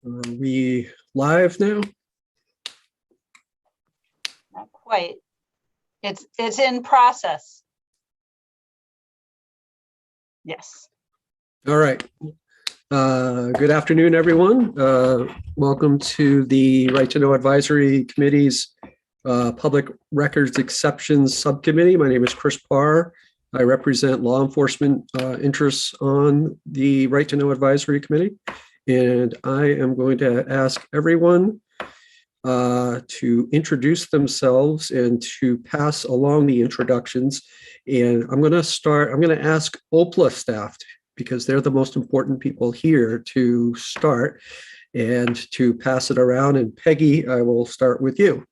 Are we live now? Not quite. It's in process. Yes. All right. Good afternoon, everyone. Welcome to the Right to Know Advisory Committee's Public Records Exceptions Subcommittee. My name is Chris Parr. I represent law enforcement interests on the Right to Know Advisory Committee. And I am going to ask everyone to introduce themselves and to pass along the introductions. And I'm going to ask OPLA staff, because they're the most important people here, to start and to pass it around. And Peggy, I will start with you.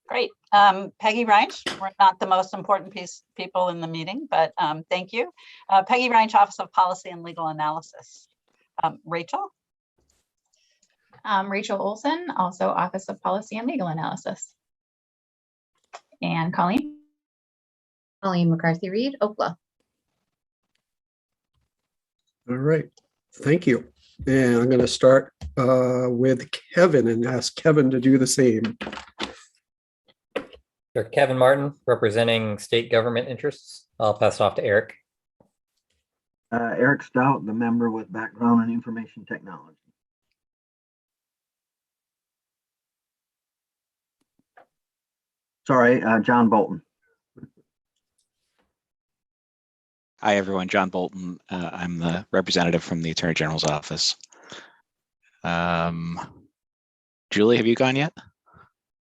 Great. Peggy Reinsch. We're not the most important people in the meeting, but thank you. Peggy Reinsch, Office of Policy and Legal Analysis. Rachel? Rachel Olson, also Office of Policy and Legal Analysis. And Colleen? Colleen McCarthy-Reed, OPLA. All right. Thank you. And I'm going to start with Kevin and ask Kevin to do the same. Sure. Kevin Martin, representing state government interests. I'll pass it off to Eric. Eric Stout, the member with background in information technology. Sorry, John Bolton. Hi, everyone. John Bolton. I'm the representative from the Attorney General's office. Julie, have you gone yet?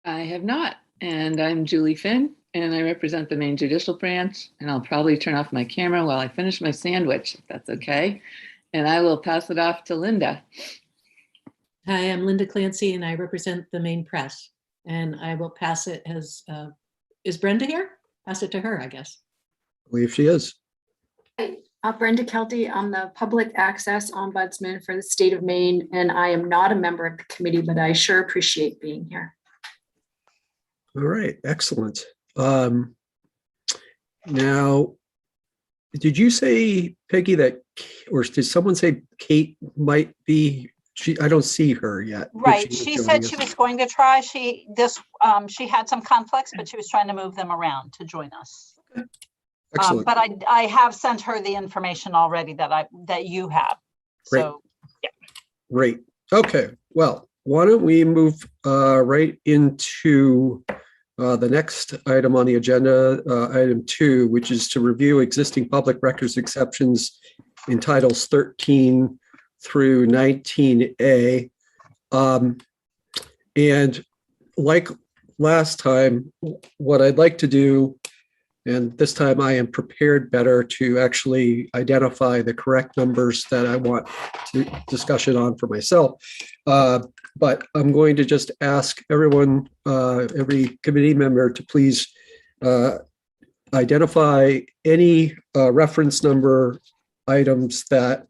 I have not. And I'm Julie Finn, and I represent the Maine Judicial Branch. And I'll probably turn off my camera while I finish my sandwich, if that's okay. And I will pass it off to Linda. Hi, I'm Linda Clancy, and I represent the Maine Press. And I will pass it as, is Brenda here? Pass it to her, I guess. I believe she is. Hi, Brenda Kelty. I'm the Public Access Ombudsman for the state of Maine, and I am not a member of the committee, but I sure appreciate being here. All right, excellent. Now, did you say, Peggy, that, or did someone say Kate might be? I don't see her yet. Right. She said she was going to try. She had some conflicts, but she was trying to move them around to join us. Okay. Excellent. But I have sent her the information already that you have. Great. So yeah. Great. Okay. Well, why don't we move right into the next item on the agenda, item 2, which is to review existing public records exceptions in titles 13 through 19A. And like last time, what I'd like to do, and this time I am prepared better to actually identify the correct numbers that I want to discussion on for myself. But I'm going to just ask everyone, every committee member, to please identify any reference number items that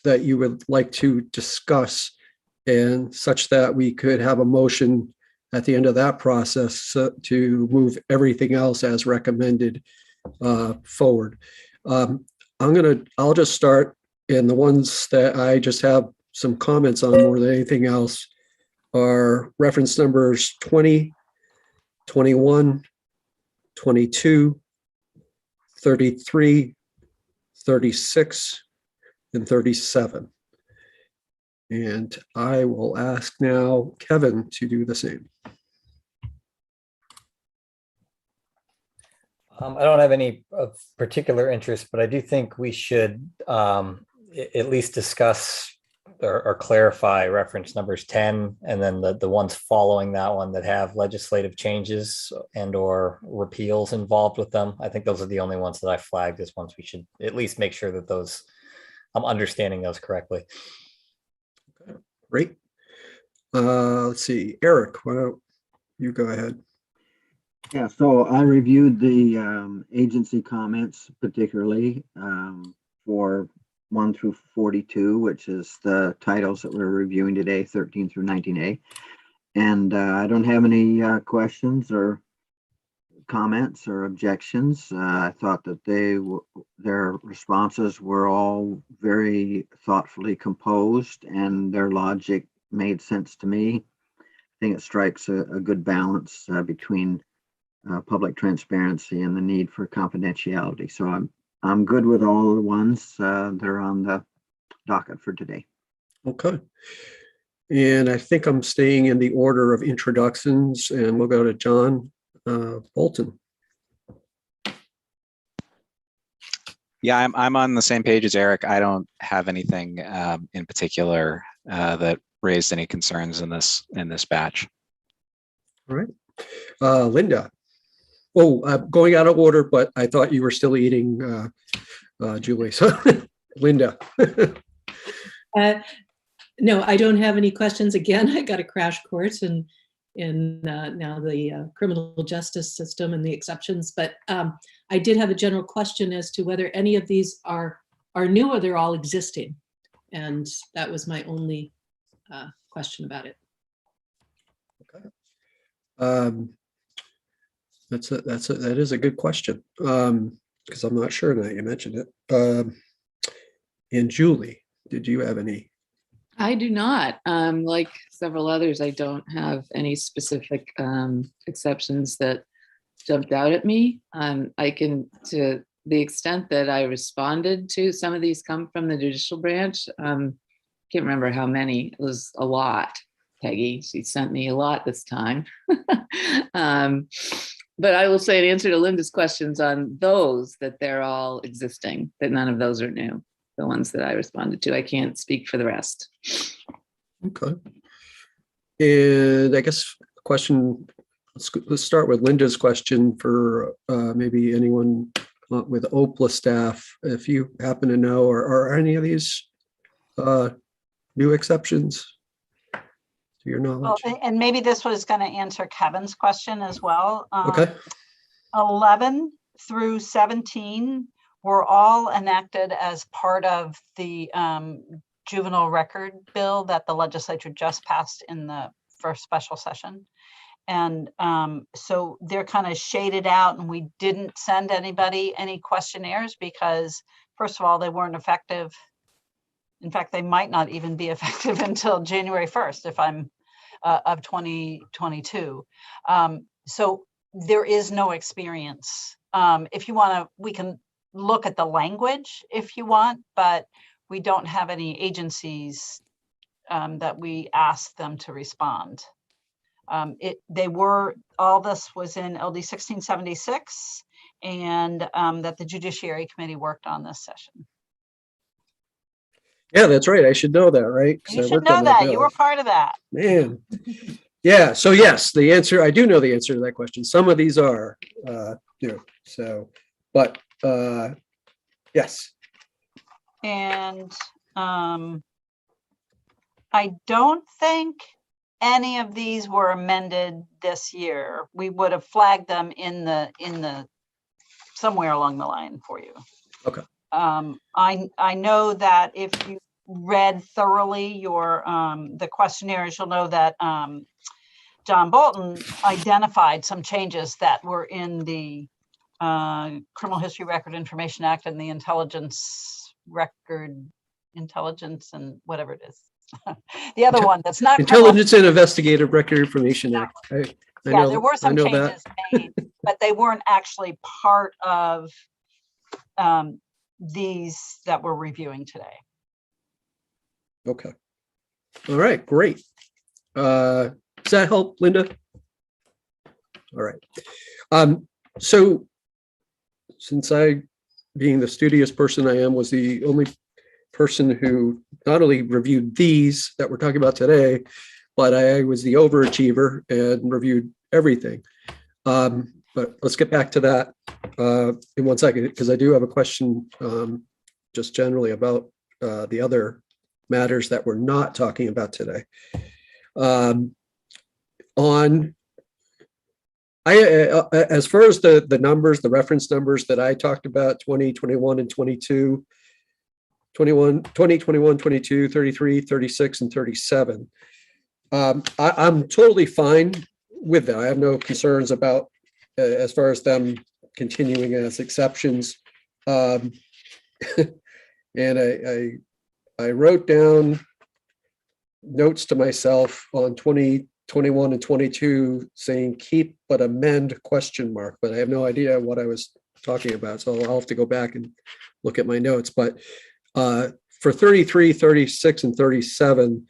that you would like to discuss, and such that we could have a motion at the end of that process to move everything else as recommended forward. I'll just start, and the ones that I just have some comments on more than anything else are reference numbers 20, 21, 22, 33, 36, and 37. And I will ask now Kevin to do the same. I don't have any particular interest, but I do think we should at least discuss or clarify reference numbers 10 and then the ones following that one that have legislative changes and or repeals involved with them. I think those are the only ones that I flagged as ones we should at least make sure that those, I'm understanding those correctly. Okay, great. Let's see, Eric, why don't you go ahead? Yeah, so I reviewed the agency comments, particularly for 1 through 42, which is the titles that we're reviewing today, 13 through 19A. And I don't have any questions or comments or objections. I thought that their responses were all very thoughtfully composed and their logic made sense to me. I think it strikes a good balance between public transparency and the need for confidentiality. So I'm good with all the ones that are on the docket for today. Okay. And I think I'm staying in the order of introductions, and we'll go to John Bolton. Yeah, I'm on the same page as Eric. I don't have anything in particular that raised any concerns in this batch. All right. Linda. Oh, going out of order, but I thought you were still eating, Julie. So, Linda. No, I don't have any questions. Again, I got a crash course in now the criminal justice system and the exceptions, but I did have a general question as to whether any of these are new or they're all existing, and that was my only question about it. Okay. That is a good question, because I'm not sure now you mentioned it. And Julie, did you have any? I do not. Like several others, I don't have any specific exceptions that jumped out at me. I can, to the extent that I responded to, some of these come from the judicial branch. Can't remember how many. It was a lot. Peggy, she sent me a lot this time. But I will say, in answer to Linda's questions on those, that they're all existing, that none of those are new. The ones that I responded to. I can't speak for the rest. Okay. And I guess question, let's start with Linda's question for maybe anyone with OPLA staff, if you happen to know, or are any of these new exceptions to your knowledge? Well, and maybe this was going to answer Kevin's question as well. Okay. 11 through 17 were all enacted as part of the juvenile record bill that the legislature just passed in the first special session. And so they're kind of shaded out, and we didn't send anybody any questionnaires because, first of all, they weren't effective. In fact, they might not even be effective until January 1st, if I'm of 2022. So there is no experience. If you want to, we can look at the language if you want, but we don't have any agencies that we asked them to respond. All this was in LD 1676, and that the Judiciary Committee worked on this session. Yeah, that's right. I should know that, right? You should know that. You were part of that. Man. Yeah. So yes, the answer, I do know the answer to that question. Some of these are new. So, but yes. And I don't think any of these were amended this year. We would have flagged them in the somewhere along the line for you. Okay. I know that if you read thoroughly your the questionnaires, you'll know that John Bolton identified some changes that were in the Criminal History Record Information Act and the Intelligence and whatever it is. The other one that's not Intelligence and Investigative Record Information Act. I yeah, know, there were some changes changes made, but they weren't actually part of these that we're reviewing today. Okay. All right, great. Does that help, Linda? All right. So since I, being the studious person I am, was the only person who not only reviewed these that we're talking about today, but I was the overachiever and reviewed everything. But let's get back to that in 1 second, because I do have a question just generally about the other matters that we're not talking about today. As far as the numbers, the reference numbers that I talked about, 20, 21, and 22, 20, 21, 22, 33, 36, and 37. I'm totally fine with that. I have no concerns about as far as them continuing as exceptions. And I wrote down notes to myself on 20, 21 and 22 saying keep but amend ? But I have no idea what I was talking about. So I'll have to go back and look at my notes. But for 33, 36 and 37,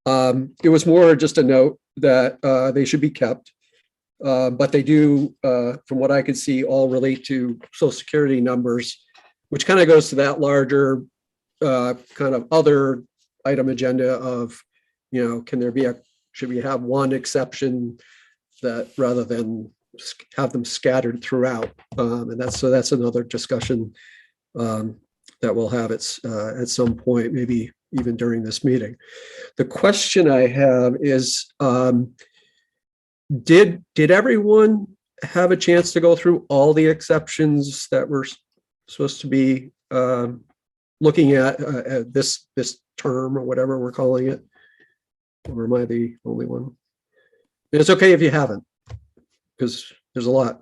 it was more just a note that they should be kept. But they do, from what I could see, all relate to Social Security numbers, which kind of goes to that larger kind of other item agenda of, can there be should we have one exception that rather than have them scattered throughout? And that's another discussion that we'll have at some point, maybe even during this meeting. The question I have is, did everyone have a chance to go through all the exceptions that we're supposed to be looking at this term or whatever we're calling it? Or am I the only one? It's okay if you haven't, because there's a lot.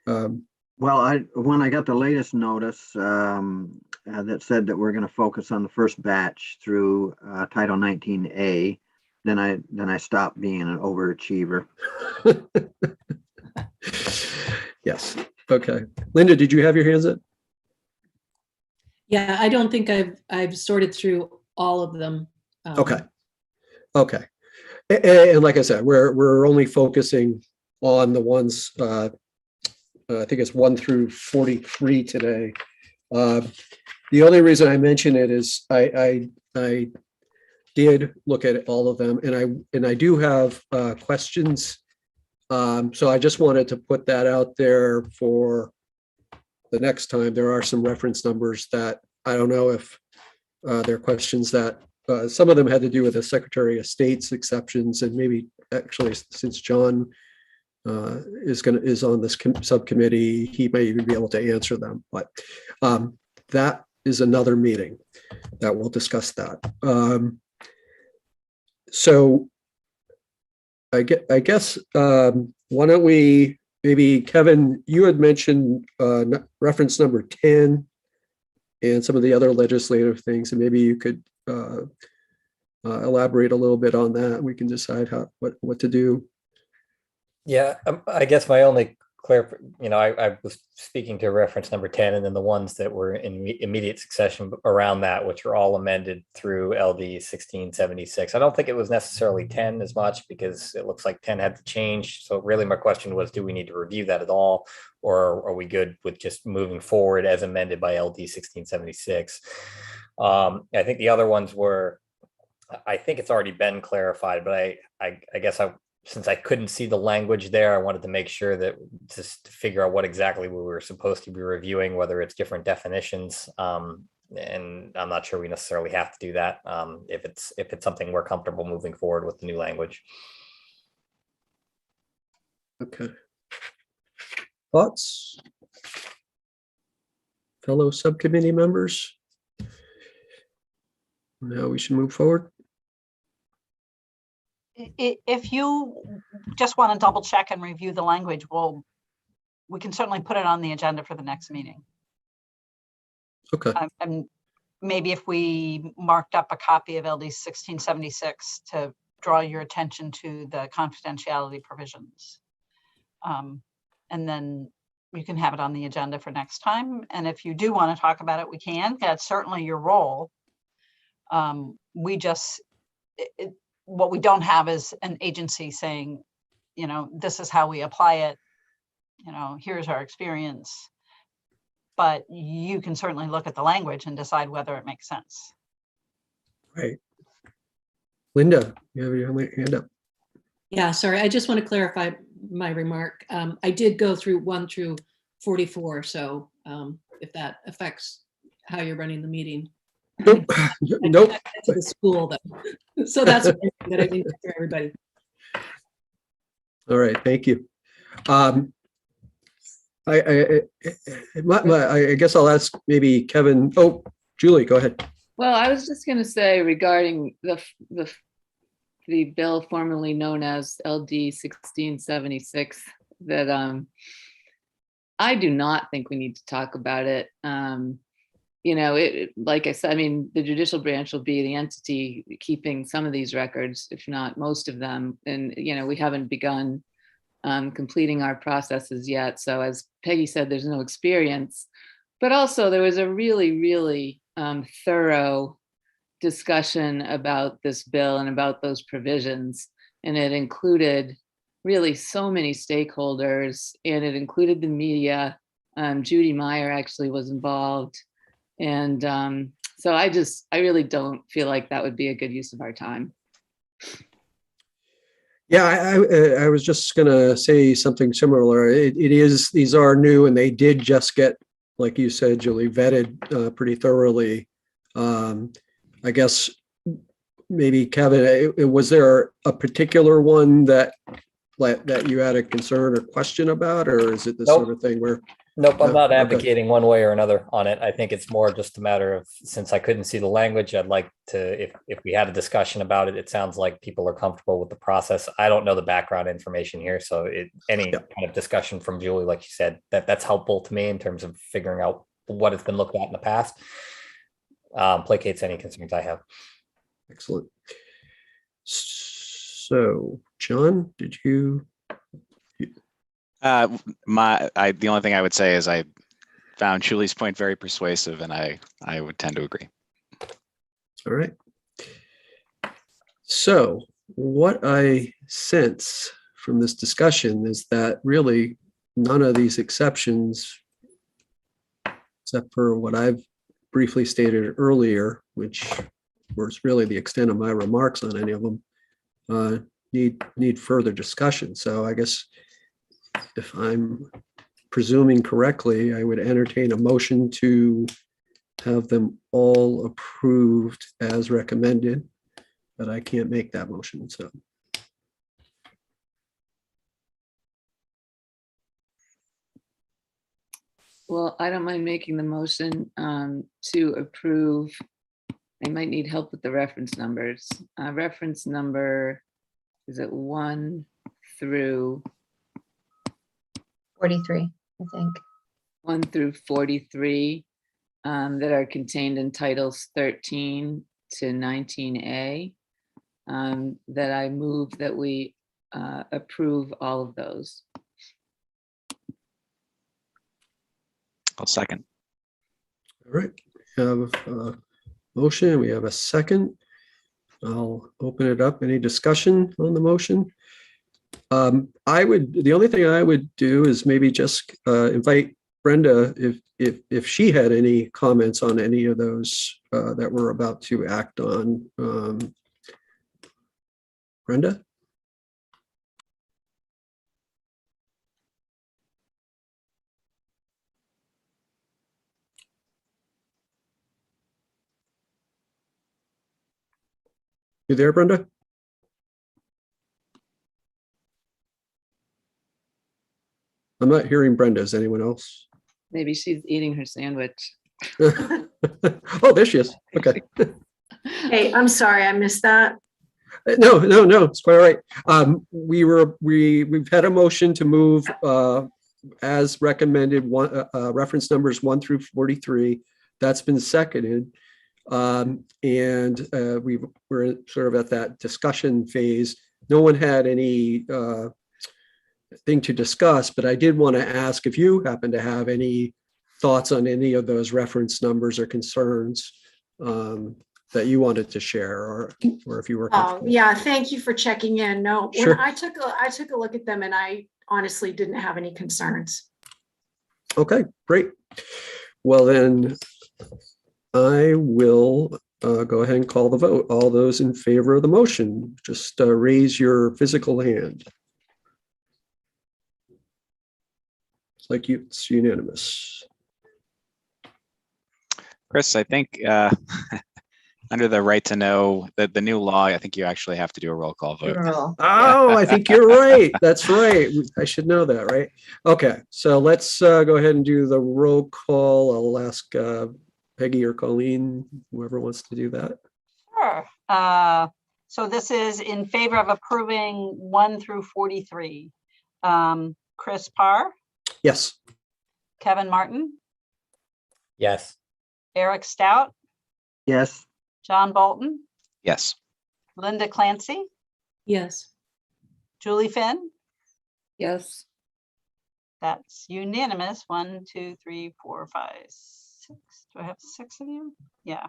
Well, when I got the latest notice that said that we're going to focus on the first batch through Title 19A, then I stopped being an overachiever. Yes. Okay. Linda, did you have your hands up? Yeah, I don't think I've sorted through all of them. Okay. Okay. And like I said, we're only focusing on the ones, I think it's 1 through 43 today. The only reason I mention it is I did look at all of them, and I do have questions. So I just wanted to put that out there for the next time. There are some reference numbers that I don't know if they're questions that some of them had to do with the Secretary of State's exceptions, and maybe actually since John is on this subcommittee, he may even be able to answer them. But that is another meeting that we'll discuss that. So I guess why don't we, maybe Kevin, you had mentioned reference number 10 and some of the other legislative things, and maybe you could elaborate a little bit on that. We can decide what to do. Yeah, I guess my only I was speaking to reference number 10, and then the ones that were in immediate succession around that, which are all amended through LD 1676. I don't think it was necessarily 10 as much, because it looks like 10 had to change. So really my question was, do we need to review that at all? Or are we good with just moving forward as amended by LD 1676? I think the other ones were, I think it's already been clarified, but I guess since I couldn't see the language there, I wanted to make sure that just to figure out what exactly we were supposed to be reviewing, whether it's different definitions. And I'm not sure we necessarily have to do that if it's something we're comfortable moving forward with the new language. Okay. Thoughts? Fellow subcommittee members? Now we should move forward. If you just want to double check and review the language, we can certainly put it on the agenda for the next meeting. Okay. And maybe if we marked up a copy of LD 1676 to draw your attention to the confidentiality provisions. And then you can have it on the agenda for next time. And if you do want to talk about it, we can. That's certainly your role. What we don't have is an agency saying, this is how we apply it. Here's our experience. But you can certainly look at the language and decide whether it makes sense. Right. Linda, you have your hand up. Yeah, sorry, I just want to clarify my remark. I did go through 1 through 44, so if that affects how you're running the meeting. Nope. Nope. To the school, though. So that's what I think for everybody. All right, thank you. I guess I'll ask maybe Kevin. Oh, Julie, go ahead. Well, I was just going to say regarding the bill formerly known as LD 1676, that I do not think we need to talk about it. You know, like I said, I mean, the judicial branch will be the entity keeping some of these records, if not most of them. And, you know, we haven't begun completing our processes yet. So as Peggy said, there's no experience, but also there was a really thorough discussion about this bill and about those provisions. And it included really so many stakeholders, and it included the media. Judy Meyer actually was involved. And so I really don't feel like that would be a good use of our time. Yeah, I was just gonna say something similar. These are new, and they did just get, like you said, Julie, vetted pretty thoroughly. I guess maybe Kevin, was there a particular one that you had a concern or question about, or is it the sort of thing where? Nope, I'm not Okay. advocating one way or another on it. I think it's more just a matter of, since I couldn't see the language, I'd like to, if we had a discussion about it, it sounds like people are comfortable with the process. I don't know the background information here, so any kind of discussion from Julie, like you said, that's helpful to me in terms of figuring out what has been looked at in the past. Placates any concerns I have. Excellent. So, John, did you? The only thing I would say is I found Julie's point very persuasive, and I would tend to agree. All right. So what I sense from this discussion is that really none of these exceptions, except for what I've briefly stated earlier, which was really the extent of my remarks on any of them, need further discussion. So I guess if I'm presuming correctly, I would entertain a motion to have them all approved as recommended, but I can't make that motion, so. Well, I don't mind making the motion to approve. I might need help with the reference numbers. Reference number, is it 1 through 43, I think. 1 through 43 that are contained in titles 13 to 19A, that I move that we approve all of those. I'll second. All right, we have a motion, we have a second. I'll open it up. Any discussion on the motion? The only thing I would do is maybe just invite Brenda if she had any comments on any of those that we're about to act on. Brenda? You there, Brenda? I'm not hearing Brenda. Is anyone else? Maybe she's eating her sandwich. Oh, there she is. Okay. Hey, I'm sorry, I missed that. No, it's quite all right. We've had a motion to move as recommended, reference numbers 1 through 43. That's been seconded. And we're sort of at that discussion phase. No one had any thing to discuss, but I did want to ask if you happen to have any thoughts on any of those reference numbers or concerns that you wanted to share, or if you were. Oh, yeah, thank you for checking in. No, Sure. when I took a look at them and I honestly didn't have any concerns. Okay, great. Well, then I will go ahead and call the vote. All those in favor of the motion, just raise your physical hand. It's like it's unanimous. Chris, I think under the right to know, the new law, I think you actually have to do a roll call vote. Oh, I think you're right. That's right. I should know that, right? Okay, so let's go ahead and do the roll call. I'll ask Peggy or Colleen, whoever wants to do that. Sure. So this is in favor of approving 1 through 43. Chris Parr, Yes. Kevin Martin, Yes. Eric Stout, Yes, John Bolton, Yes. Linda Clancy, Yes. Julie Finn. Yes. That's unanimous. 1, 2, 3, 4, 5, 6. Do I have 6 of you? Yeah.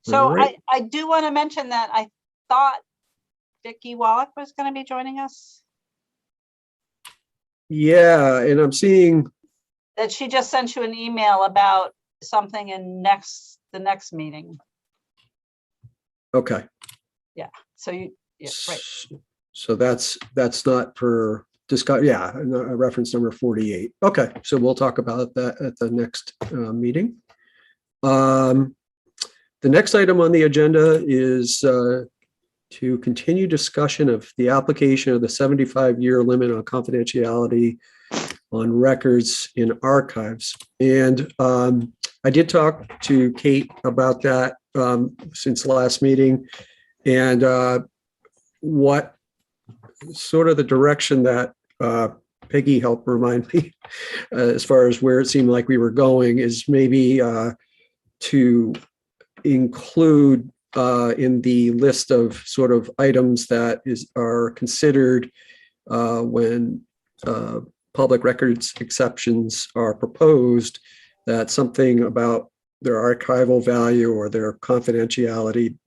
So All right. I do want to mention that I thought Vicki Wallach was going to be joining us. Yeah, and I'm seeing, That she just sent you an email about something in the next meeting. okay. So you, yeah, right. So that's not for discuss, yeah, reference number 48. Okay, so we'll talk about that at the next meeting. The next item on the agenda is to continue discussion of the application of the 75-year limit on confidentiality on records in archives. And I did talk to Kate about that since the last meeting, and what sort of the direction that Peggy helped remind me as far as where it seemed like we were going is maybe to include in the list of sort of items that are considered when public records exceptions are proposed, that something about their archival value or their confidentiality,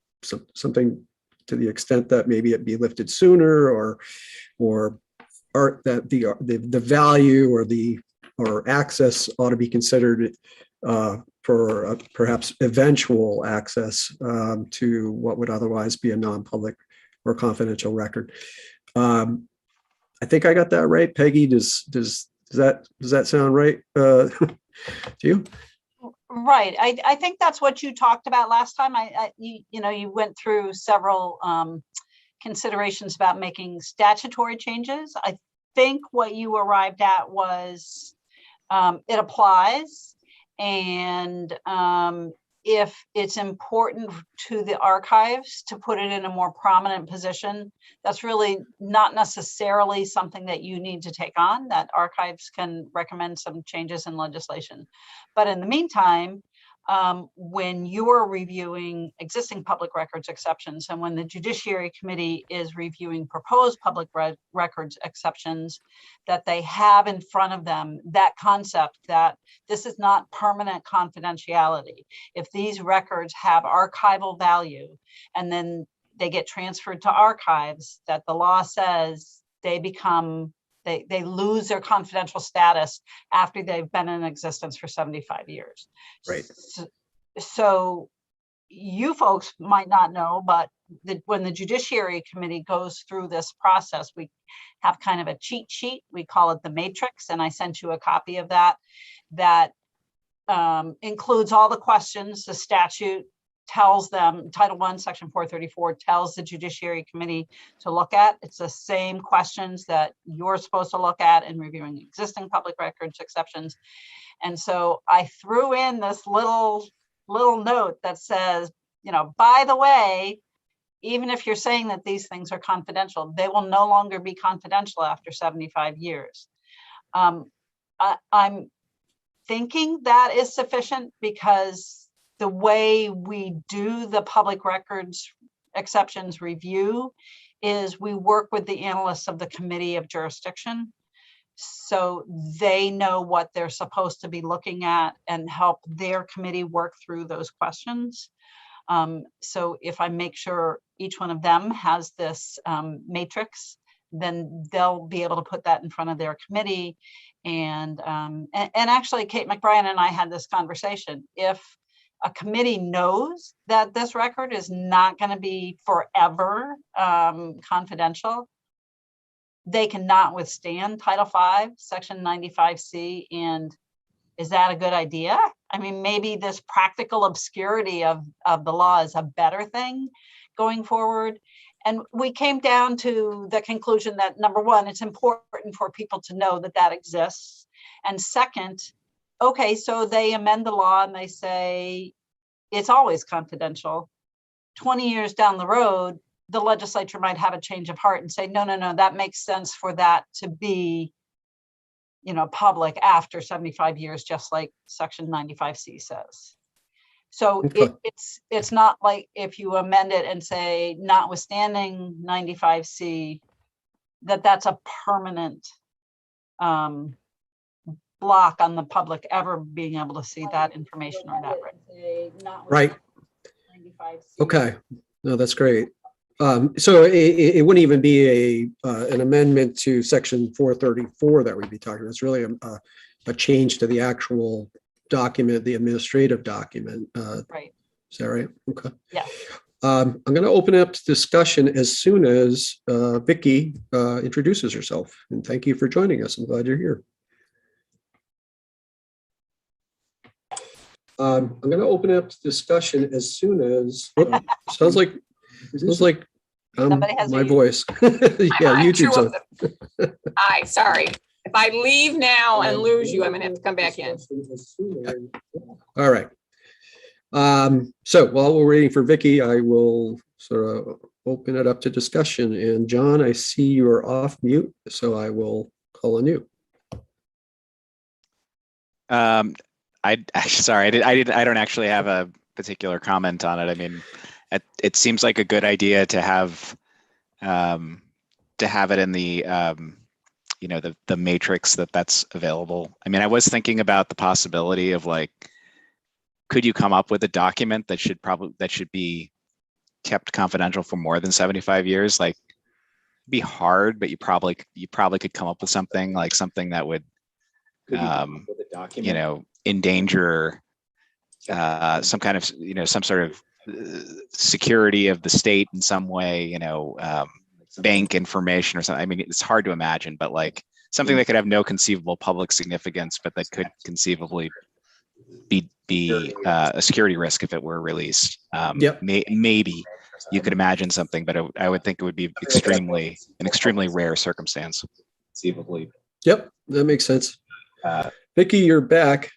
something to the extent that maybe it be lifted sooner, or that the value or access ought to be considered for perhaps eventual access to what would otherwise be a non-public or confidential record. I think I got that right, Peggy. Does that sound right to you? Right. I think that's what you talked about last time. You went through several considerations about making statutory changes. I think what you arrived at was it applies, and if it's important to the archives to put it in a more prominent position, that's really not necessarily something that you need to take on. That archives can recommend some changes in legislation. But in the meantime, when you're reviewing existing public records exceptions, and when the Judiciary Committee is reviewing proposed public records exceptions, that they have in front of them that concept that this is not permanent confidentiality. If these records have archival value and then they get transferred to archives, that the law says they lose their confidential status after they've been in existence for 75 years. Right. So you folks might not know, but when the Judiciary Committee goes through this process, we have kind of a cheat sheet. We call it the matrix, and I sent you a copy of that. That includes all the questions the statute tells them, Title I, Section 434 tells the Judiciary Committee to look at. It's the same questions that you're supposed to look at in reviewing existing public records exceptions. And so I threw in this little note that says, by the way, even if you're saying that these things are confidential, they will no longer be confidential after 75 years. I'm thinking that is sufficient, because the way we do the public records exceptions review is we work with the analysts of the Committee of Jurisdiction. So they know what they're supposed to be looking at and help their committee work through those questions. So if I make sure each one of them has this matrix, then they'll be able to put that in front of their committee. And actually, Kate McBrien and I had this conversation. If a committee knows that this record is not going to be forever confidential, they cannot withstand Title V, Section 95C. And is that a good idea? I mean, maybe this practical obscurity of the law is a better thing going forward. And we came down to the conclusion that, number one, it's important for people to know that that exists. And second, okay, so they amend the law and they say it's always confidential. 20 years down the road, the legislature might have a change of heart and say, no, that makes sense for that to be public after 75 years, just like section 95C says. So Okay. it's not like if you amend it and say notwithstanding 95C, that's a permanent block on the public ever being able to see that information or that. Right. Okay. No, that's great. So it wouldn't even be an amendment to section 434 that we'd be talking about. It's really a change to the actual document, the administrative document. Right. Is that right? Okay. Yeah. I'm going to open it up to discussion as soon as Vicky introduces herself. And thank you for joining us. I'm glad you're here. I'm going to open it up to discussion as soon as sounds like Somebody has my a- voice. Yeah, I'm YouTube's sure on. Hi, sorry. If I leave now and lose you, I'm gonna have to come back in. All right. So while we're waiting for Vicky, I will sort of open it up to discussion. And John, I see you're off mute, so I will call on you. Sorry, I don't actually have a particular comment on it. I mean, it seems like a good idea to have it in the the matrix that's available. I mean, I was thinking about the possibility of like, could you come up with a document that should be kept confidential for more than 75 years? Like, it'd be hard, but you probably could come up with something that would endanger some kind of some sort of security of the state in some way, bank information or something. I mean, it's hard to imagine, but like something that could have no conceivable public significance, but that could conceivably be a security risk if it were released. Yep. Maybe you could imagine something, but I would think it would be an extremely rare circumstance. Conceivably. Yep, that makes sense. Vicky, you're back.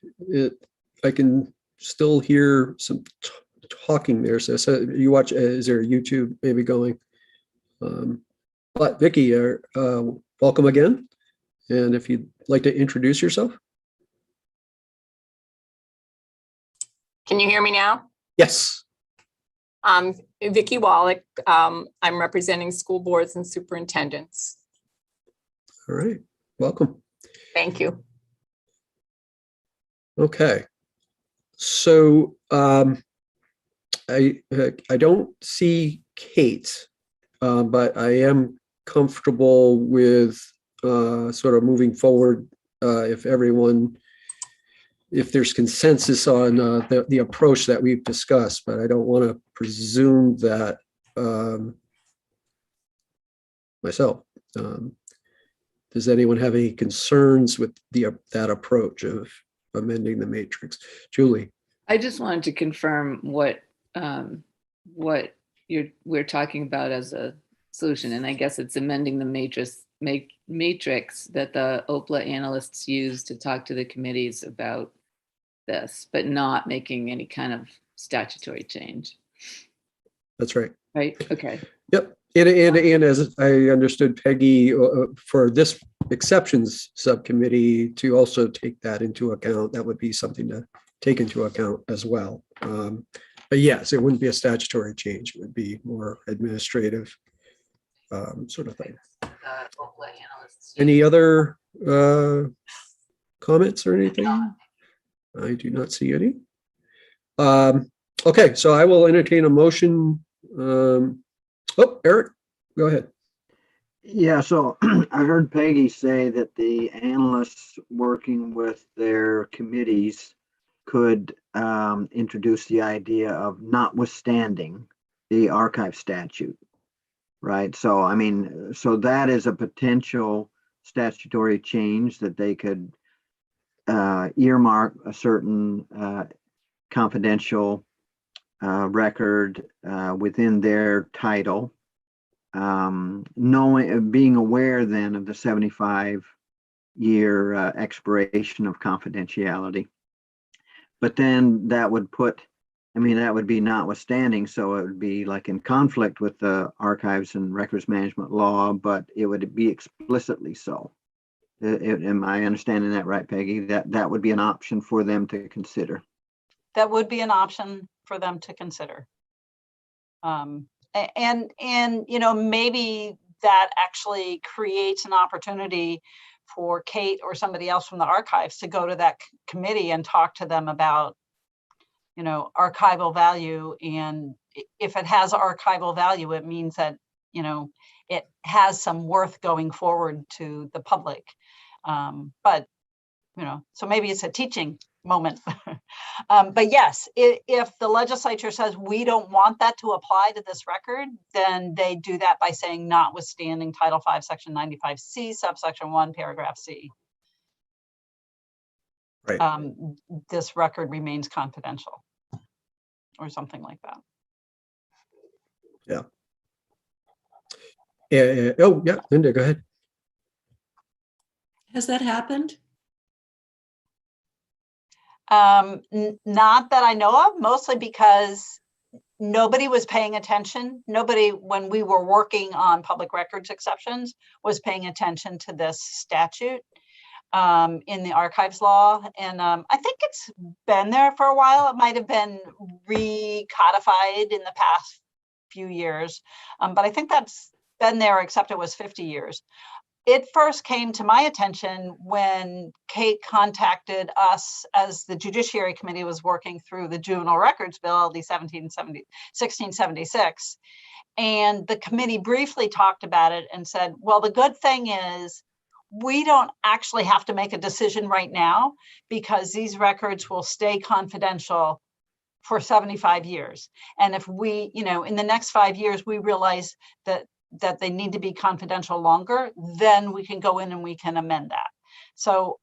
I can still hear some talking there. So you watch, is there a YouTube maybe going? But Vicky, welcome again. And if you'd like to introduce yourself. Can you hear me now? Yes. Vicki Wallach. I'm representing school boards and superintendents. All right. Welcome. Thank you. Okay. So I don't see Kate, but I am comfortable with sort of moving forward if there's consensus on the approach that we've discussed, but I don't want to presume that myself. Does anyone have any concerns with that approach of amending the matrix? Julie? I just wanted to confirm what we're talking about as a solution, and I guess it's amending the matrix that the OPLA analysts use to talk to the committees about this, but not making any kind of statutory change. That's right. Right. Okay. Yep. And as I understood, Peggy, for this exceptions subcommittee to also take that into account, that would be something to take into account as well. But yes, it wouldn't be a statutory change. It would be more administrative sort of thing. Any other comments or anything? I do not see any. Okay, so I will entertain a motion. Oh, Eric, go ahead. Yeah, so I heard Peggy say that the analysts working with their committees could introduce the idea of notwithstanding the archive statute, right? So, I mean, so that is a potential statutory change that they could earmark a certain confidential record within their title, being aware then of the 75-year expiration of confidentiality. But then that would that would be notwithstanding, so it would be like in conflict with the archives and records management law, but it would be explicitly so. Am I understanding that right, Peggy? That would be an option for them to consider. That would be an option for them to consider. And maybe that actually creates an opportunity for Kate or somebody else from the archives to go to that committee and talk to them about, archival value. And if it has archival value, it means that, it has some worth going forward to the public. But so maybe it's a teaching moment. But yes, if the legislature says we don't want that to apply to this record, then they do that by saying notwithstanding Title V, Section 95C, subsection 1, paragraph C. Right. This record remains confidential or something like that. Yeah. Oh, yeah, Linda, go ahead. Has that happened? Not that I know of, mostly because nobody was paying attention. Nobody, when we were working on public records exceptions, was paying attention to this statute in the archives law. And I think it's been there for a while. It might have been recodified in the past few years, but I think that's been there, except it was 50 years. It first came to my attention when Kate contacted us as the Judiciary Committee was working through the Juvenile Records Bill, the 1676. And the committee briefly talked about it and said, well, the good thing is we don't actually have to make a decision right now because these records will stay confidential for 75 years. And if we, in the next 5 years, we realize that they need to be confidential longer, then we can go in and we can amend that. So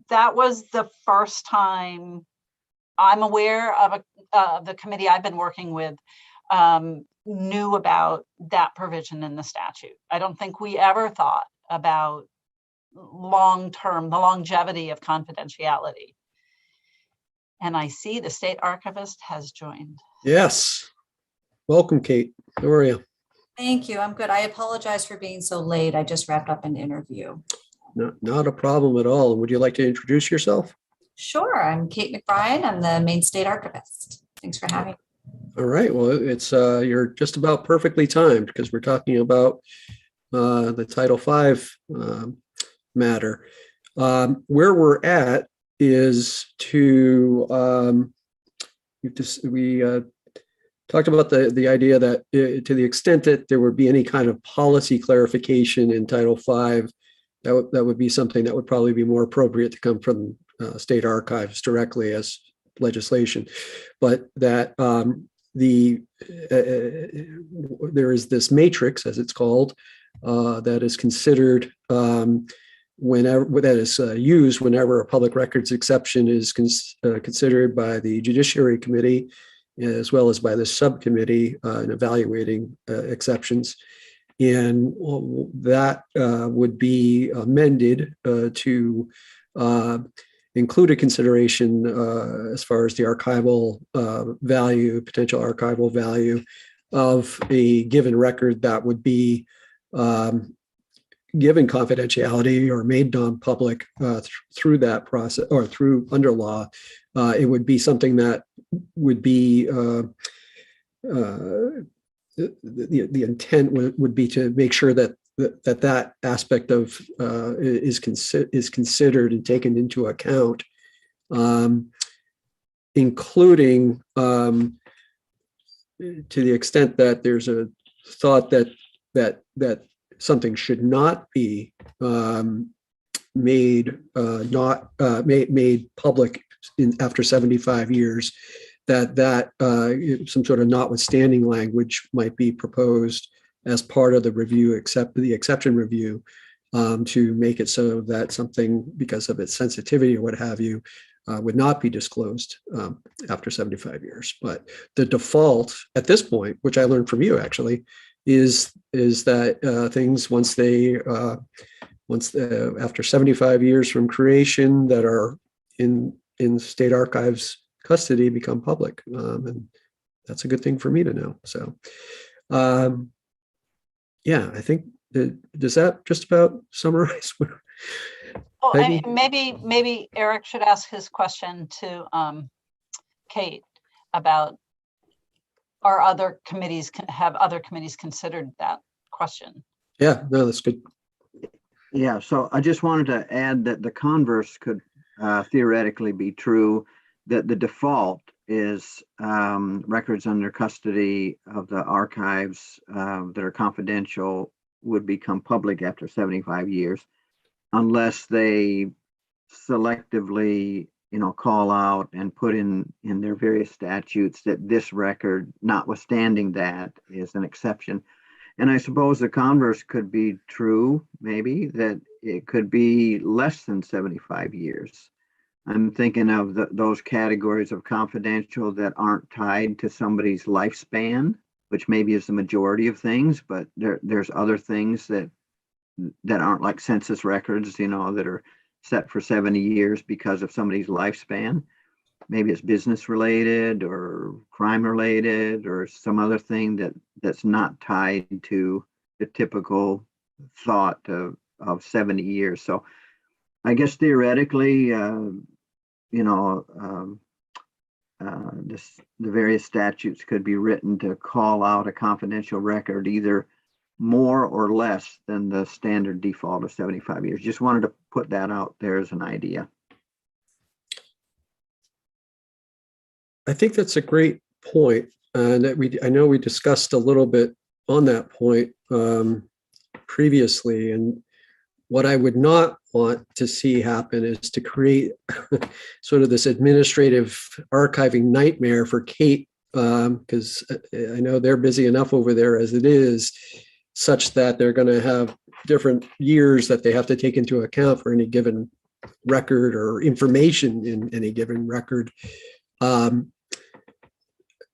that was the first time I'm aware of the committee I've been working with knew about that provision in the statute. I don't think we ever thought about long-term, the longevity of confidentiality. And I see the state archivist has joined. Yes. Welcome, Kate. How are you? Thank you. I'm good. I apologize for being so late. I just wrapped up an interview. No, not a problem at all. Would you like to introduce yourself? Sure. I'm Kate McBride. I'm the Maine State Archivist. Thanks for having me. All right. Well, it's you're just about perfectly timed because we're talking about the Title V matter. Where we're at is to we talked about the idea that to the extent that there would be any kind of policy clarification in Title V, that would be something that would probably be more appropriate to come from state archives directly as legislation, but that there is this matrix, as it's called, that is considered whenever that is used whenever a public records exception is considered by the Judiciary Committee, as well as by the subcommittee in evaluating exceptions. And that would be amended to include a consideration as far as the archival value, potential archival value of a given record that would be given confidentiality or made non-public through that process or through under law. It would be something that would be the intent would be to make sure that that aspect of is considered and taken into account, including to the extent that there's a thought that something should not be made public after 75 years, that some sort of notwithstanding language might be proposed as part of the review, except the exception review, to make it so that something, because of its sensitivity or what have you, would not be disclosed after 75 years. But the default at this point, which I learned from you actually, is that things after 75 years from creation that are in state archives custody become public, and that's a good thing for me to know. So yeah, I think does that just about summarize Oh, Peggy? maybe Eric should ask his question to Kate about are other committees, have other committees considered that question? Yeah, no, that's good. Yeah, so I just wanted to add that the converse could theoretically be true, that the default is records under custody of the archives that are confidential would become public after 75 years, unless they selectively, call out and put in their various statutes that this record, notwithstanding that, is an exception. And I suppose the converse could be true, maybe, that it could be less than 75 years. I'm thinking of those categories of confidential that aren't tied to somebody's lifespan, which maybe is the majority of things, but there's other things that aren't like census records, that are set for 70 years because of somebody's lifespan. Maybe it's business related or crime related or some other thing that's not tied to the typical thought of 70 years. So I guess theoretically, the various statutes could be written to call out a confidential record either more or less than the standard default of 75 years. Just wanted to put that out there as an idea. I think that's a great point. That I know we discussed a little bit on that point previously. And what I would not want to see happen is to create sort of this administrative archiving nightmare for Kate, because I know they're busy enough over there as it is, such that they're going to have different years that they have to take into account for any given record or information in any given record.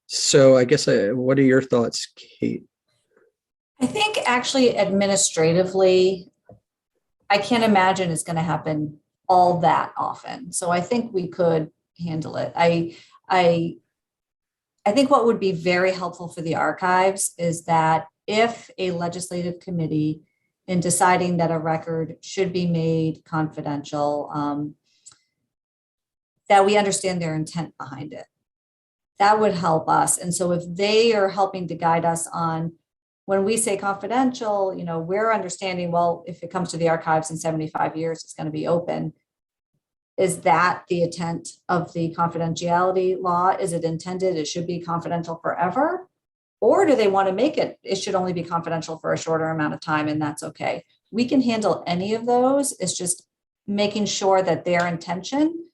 So I guess, what are your thoughts, Kate? I think actually administratively, I can't imagine it's going to happen all that often. So I think we could handle it. I think what would be very helpful for the archives is that if a legislative committee, in deciding that a record should be made confidential, that we understand their intent behind it. That would help us. And so if they are helping to guide us on when we say confidential, we're understanding, well, if it comes to the archives in 75 years, it's going to be open. Is that the intent of the confidentiality law? Is it intended it should be confidential forever? Or do they want to make it should only be confidential for a shorter amount of time, and that's okay? We can handle any of those. It's just making sure that their intention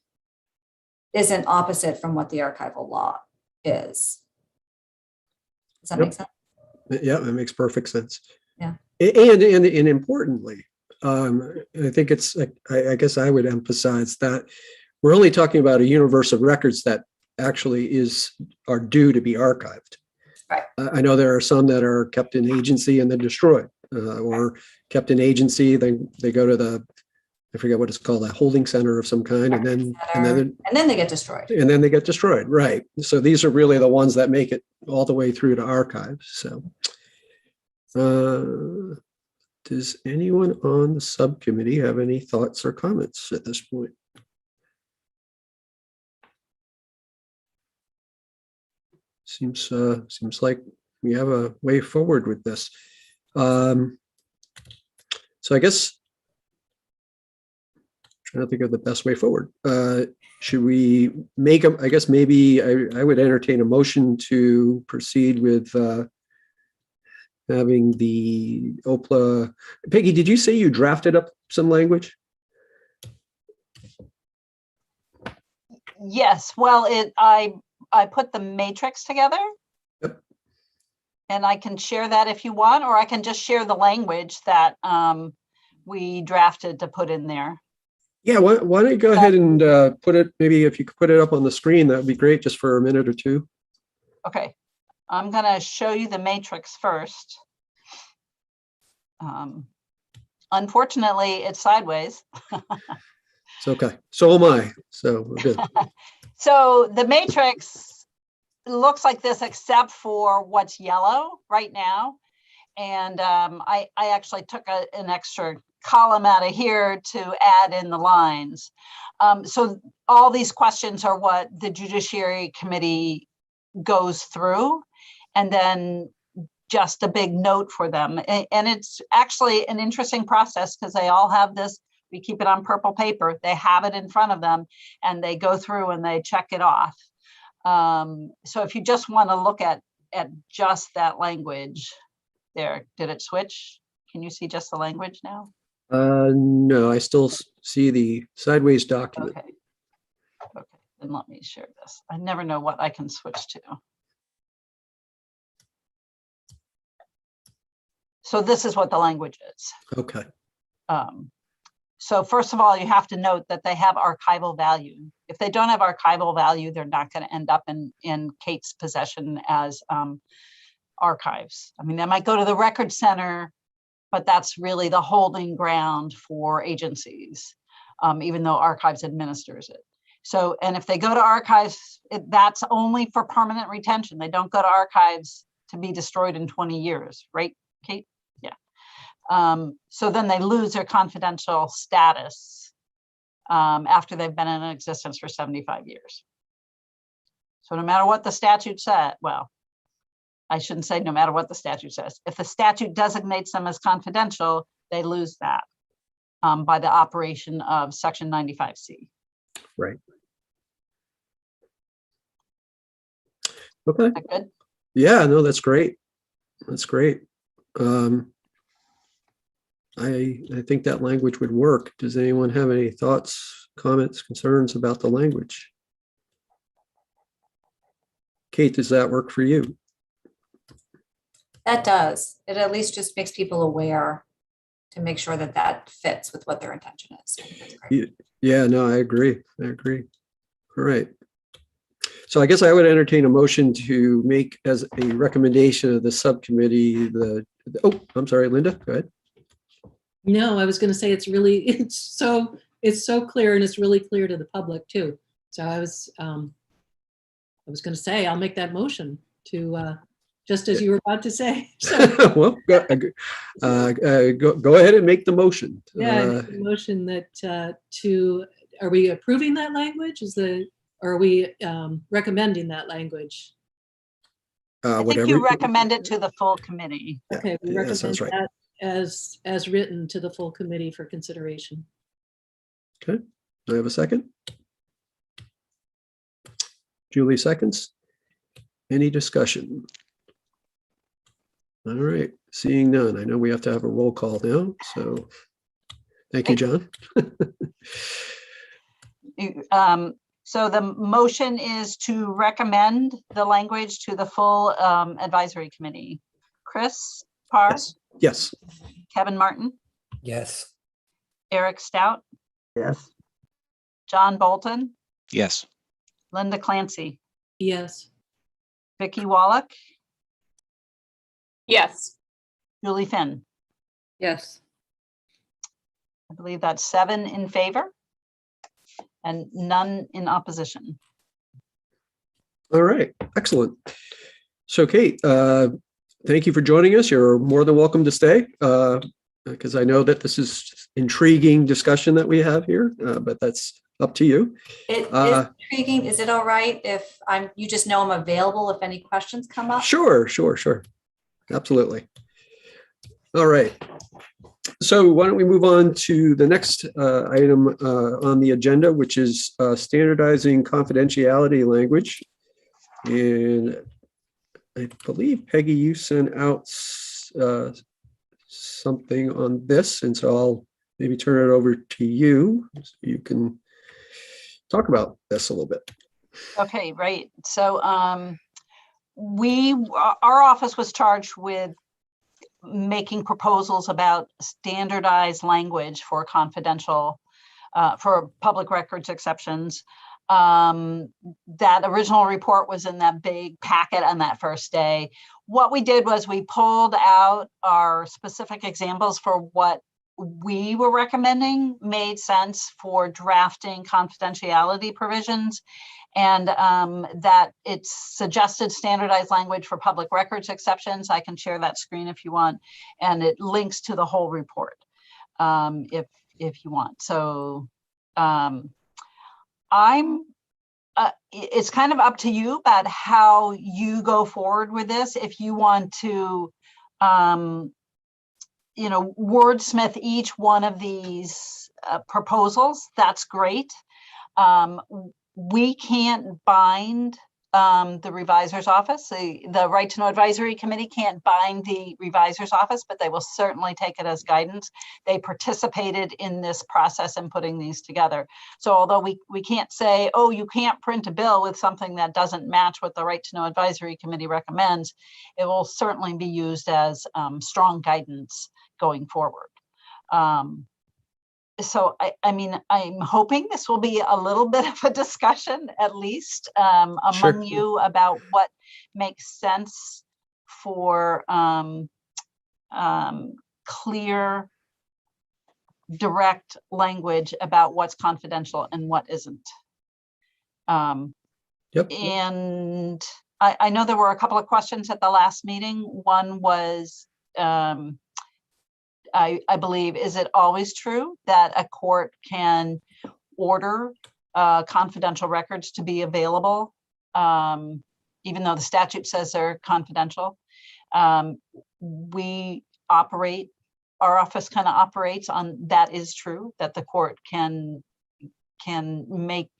isn't opposite from what the archival law is. Does that make sense? Yeah, that makes perfect sense. Yeah. And importantly, I think it's, I guess I would emphasize that we're only talking about a universe of records that actually are due to be archived. Right. I know there are some that are kept in agency and then destroyed, or kept in agency, they go to I forget what it's called, a holding center of some kind, and then they get destroyed. And then they get destroyed, right? So these are really the ones that make it all the way through to archives. So, does anyone on the subcommittee have any thoughts or comments at this point? Seems like we have a way forward with this. So I guess, trying to think of the best way forward. Should we make I guess maybe I would entertain a motion to proceed with having the OPLA. Peggy, did you say you drafted up some language? Yes, well, I put the matrix together. Yep. And I can share that if you want, or I can just share the language that we drafted to put in there. Yeah, why don't you go ahead and put it, maybe if you could put it up on the screen, that would be great, just for a minute or two. Okay, I'm gonna show you the matrix first. Unfortunately, it's sideways. It's okay. So am I. So we're good. So the matrix looks like this, except for what's yellow right now. And I actually took an extra column out of here to add in the lines. So all these questions are what the Judiciary Committee goes through, and then just a big note for them. And it's actually an interesting process because they all have this, we keep it on purple paper, they have it in front of them, and they go through and they check it off. So if you just want to look at just that language there, did it switch? Can you see just the language now? No, I still see the sideways document. Okay. Okay, then let me share this. I never know what I can switch to. So this is what the language is. Okay. So first of all, you have to note that they have archival value. If they don't have archival value, they're not going to end up in Kate's possession as archives. I mean, they might go to the record center, but that's really the holding ground for agencies, even though archives administers it. So, and if they go to archives, that's only for permanent retention. They don't go to archives to be destroyed in 20 years, right, Kate? Yeah. So then they lose their confidential status after they've been in existence for 75 years. So no matter what the statute said, well, I shouldn't say no matter what the statute says. If the statute designates them as confidential, they lose that by the operation of Section 95C. Right. Okay. Is that good? Yeah, no, that's great. That's great. I think that language would work. Does anyone have any thoughts, comments, concerns about the language? Kate, does that work for you? That does. It at least just makes people aware to make sure that that fits with what their intention is. I think that's great. Yeah, no, I agree. I agree. All right. So I guess I would entertain a motion to make as a recommendation of the subcommittee, oh, I'm sorry, Linda, go ahead. No, I was going to say it's so clear, and it's really clear to the public too. So I was going to say I'll make that motion to just as you were about to say. So, well, go ahead and make the motion. yeah, I make the motion that are we approving that language? Or are we recommending that language? I think you recommend it to the full committee. Okay, we recommend that as written to the full committee for consideration. Okay, do I have a second? Julie seconds. Any discussion? All right, seeing none. I know we have to have a roll call now, so thank you, John. So the motion is to recommend the language to the full advisory committee. Chris Parr? Yes. Yes. Kevin Martin? Yes. Eric Stout? Yes. John Bolton? Yes. Linda Clancy? Yes. Vicky Wallach? Yes. Julie Finn? Yes. I believe that's 7 in favor and none in opposition. All right, excellent. So Kate, thank you for joining us. You're more than welcome to stay because I know that this is intriguing discussion that we have here, but that's up to you. It is intriguing. Is it all right if you just know I'm available if any questions come up? Sure. Absolutely. All right. So why don't we move on to the next item on the agenda, which is standardizing confidentiality language. And I believe, Peggy, you sent out something on this, and so I'll maybe turn it over to you so you can talk about this a little bit. Okay, right. So our office was charged with making proposals about standardized language for confidential, for public records exceptions. That original report was in that big packet on that first day. What we did was we pulled out our specific examples for what we were recommending made sense for drafting confidentiality provisions, and that it's suggested standardized language for public records exceptions. I can share that screen if you want, and it links to the whole report. if you want. So it's kind of up to you about how you go forward with this. If you want to, wordsmith each one of these proposals, that's great. We can't bind the revisor's office. The Right to Know Advisory Committee can't bind the revisor's office, but they will certainly take it as guidance. They participated in this process and putting these together. So although we can't say, oh, you can't print a bill with something that doesn't match what the Right to Know Advisory Committee recommends, it will certainly be used as strong guidance going forward. So I'm hoping this will be a little bit of a discussion, at least among you, about what makes sense for clear, direct language about what's confidential and what isn't. And I know there were a couple of questions at the last meeting. One was, I believe, is it always true that a court can order confidential records to be available, even though the statute says they're confidential? Our office kind of operates on that is true, that the court can make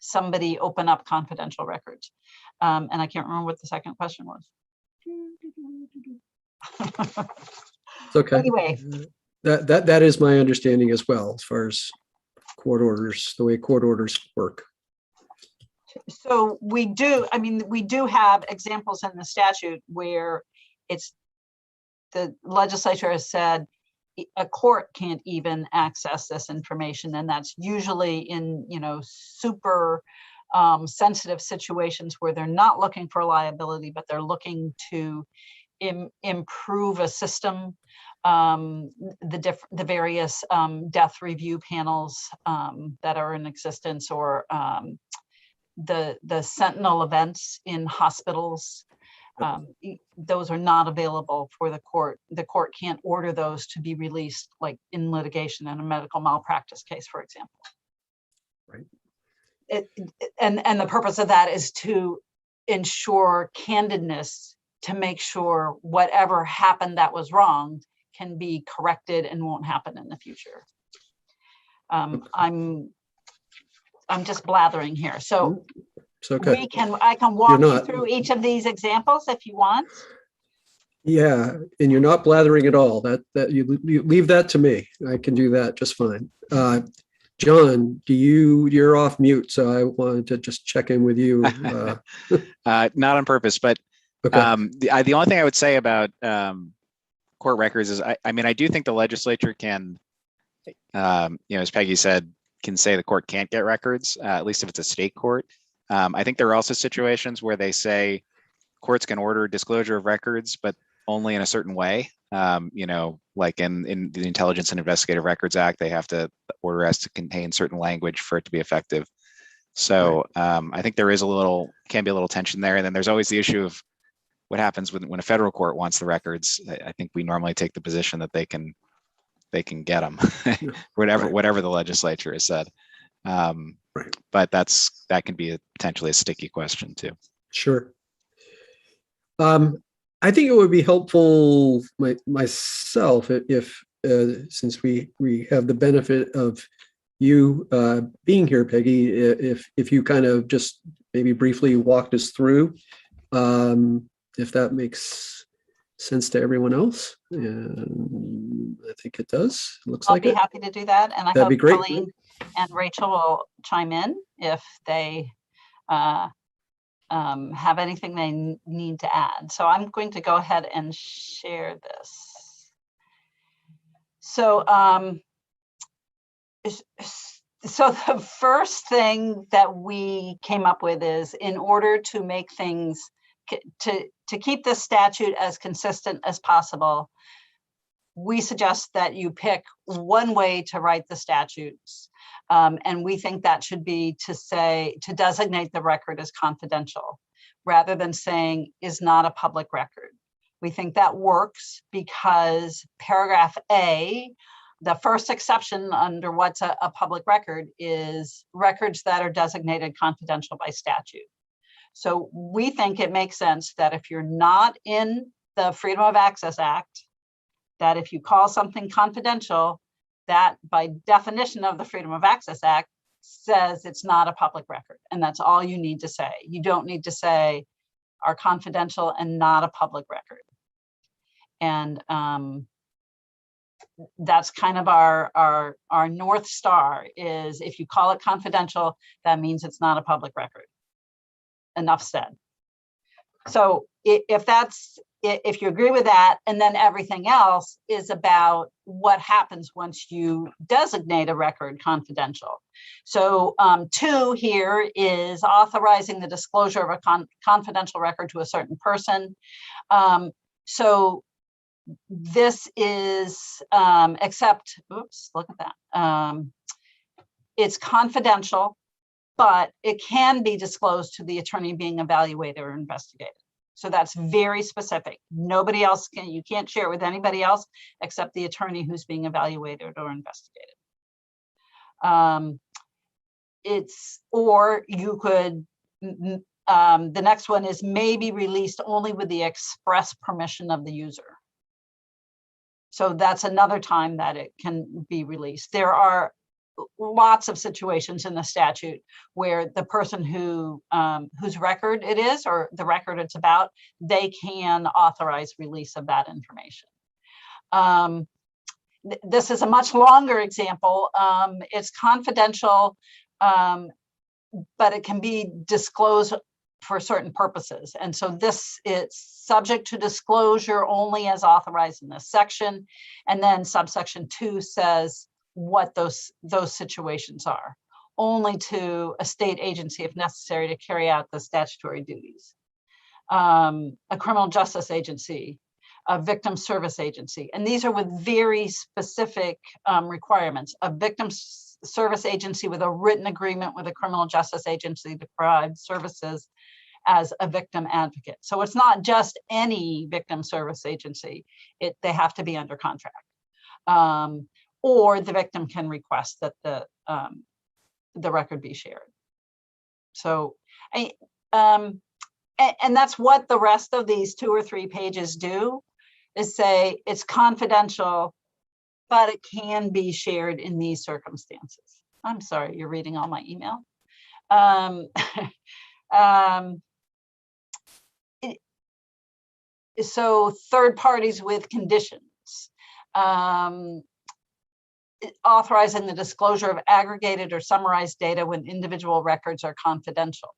somebody open up confidential records. And I can't remember what the second question was. It's okay. Anyway, that is my understanding as well, as far as court orders, the way court orders work. So we do have examples in the statute where the legislature has said a court can't even access this information, and that's usually in super sensitive situations where they're not looking for liability, but they're looking to improve a system, the various death review panels that are in existence, or the sentinel events in hospitals. Those are not available for the court. The court can't order those to be released, like in litigation in a medical malpractice case, for example. Right. And the purpose of that is to ensure candidness, to make sure whatever happened that was wrong can be corrected and won't happen in the future. I'm just blathering here. So it's okay. I can walk you through each of these examples if you want. Yeah, and you're not blathering at all. That you leave that to me. I can do that just fine. John, you're off mute, so I wanted to just check in with you. Not on purpose, but okay. The only thing I would say about court records is, I do think the legislature can, as Peggy said, can say the court can't get records, at least if it's a state court. I think there are also situations where they say courts can order disclosure of records, but only in a certain way. Like in the Intelligence and Investigative Records Act, they have to order has to contain certain language for it to be effective. So I think there is can be a little tension there. And then there's always the issue of what happens when a federal court wants the records. I think we normally take the position that they can get them, whatever the legislature has said. But that can be potentially a sticky question too. Sure. I think it would be helpful myself if since we have the benefit of you being here, Peggy, if you kind of just maybe briefly walked us through, if that makes sense to everyone else. And I think it does. It looks like it. I'll be happy to do that. And I That'd hope be great. Colleen and Rachel will chime in if they have anything they need to add. So I'm going to go ahead and share this. So, so the first thing that we came up with is, in order to make things, to keep this statute as consistent as possible, we suggest that you pick one way to write the statutes. And we think that should be to designate the record as confidential, rather than saying is not a public record. We think that works because paragraph A the first exception under what's a public record is records that are designated confidential by statute. So we think it makes sense that if you're not in the Freedom of Access Act, that if you call something confidential, that by definition of the Freedom of Access Act says it's not a public record. And that's all you need to say. You don't need to say are confidential and not a public record. And that's kind of our North Star is if you call it confidential, that means it's not a public record. Enough said. So if you agree with that, and then everything else is about what happens once you designate a record confidential. So 2 here is authorizing the disclosure of a confidential record to a certain person. So this is except, oops, look at that. It's confidential, but it can be disclosed to the attorney being evaluated or investigated. So that's very specific. Nobody else can, you can't share it with anybody else except the attorney who's being evaluated or investigated. Or you could, the next one is may be released only with the express permission of the user. So that's another time that it can be released. There are lots of situations in the statute where the person whose record it is or the record it's about, they can authorize release of that information. This is a much longer example. It's confidential, but it can be disclosed for certain purposes. And so it's subject to disclosure only as authorized in this section. And then subsection 2 says what those situations are, only to a state agency if necessary to carry out the statutory duties. A criminal justice agency, a victim service agency, and these are with very specific requirements. A victim service agency with a written agreement with a criminal justice agency to provide services as a victim advocate. So it's not just any victim service agency, they have to be under contract. Or the victim can request that the record be shared. So, and that's what the rest of these 2 or 3 pages do, is say it's confidential, but it can be shared in these circumstances. I'm sorry, you're reading all my email. So third parties with conditions. Authorizing the disclosure of aggregated or summarized data when individual records are confidential.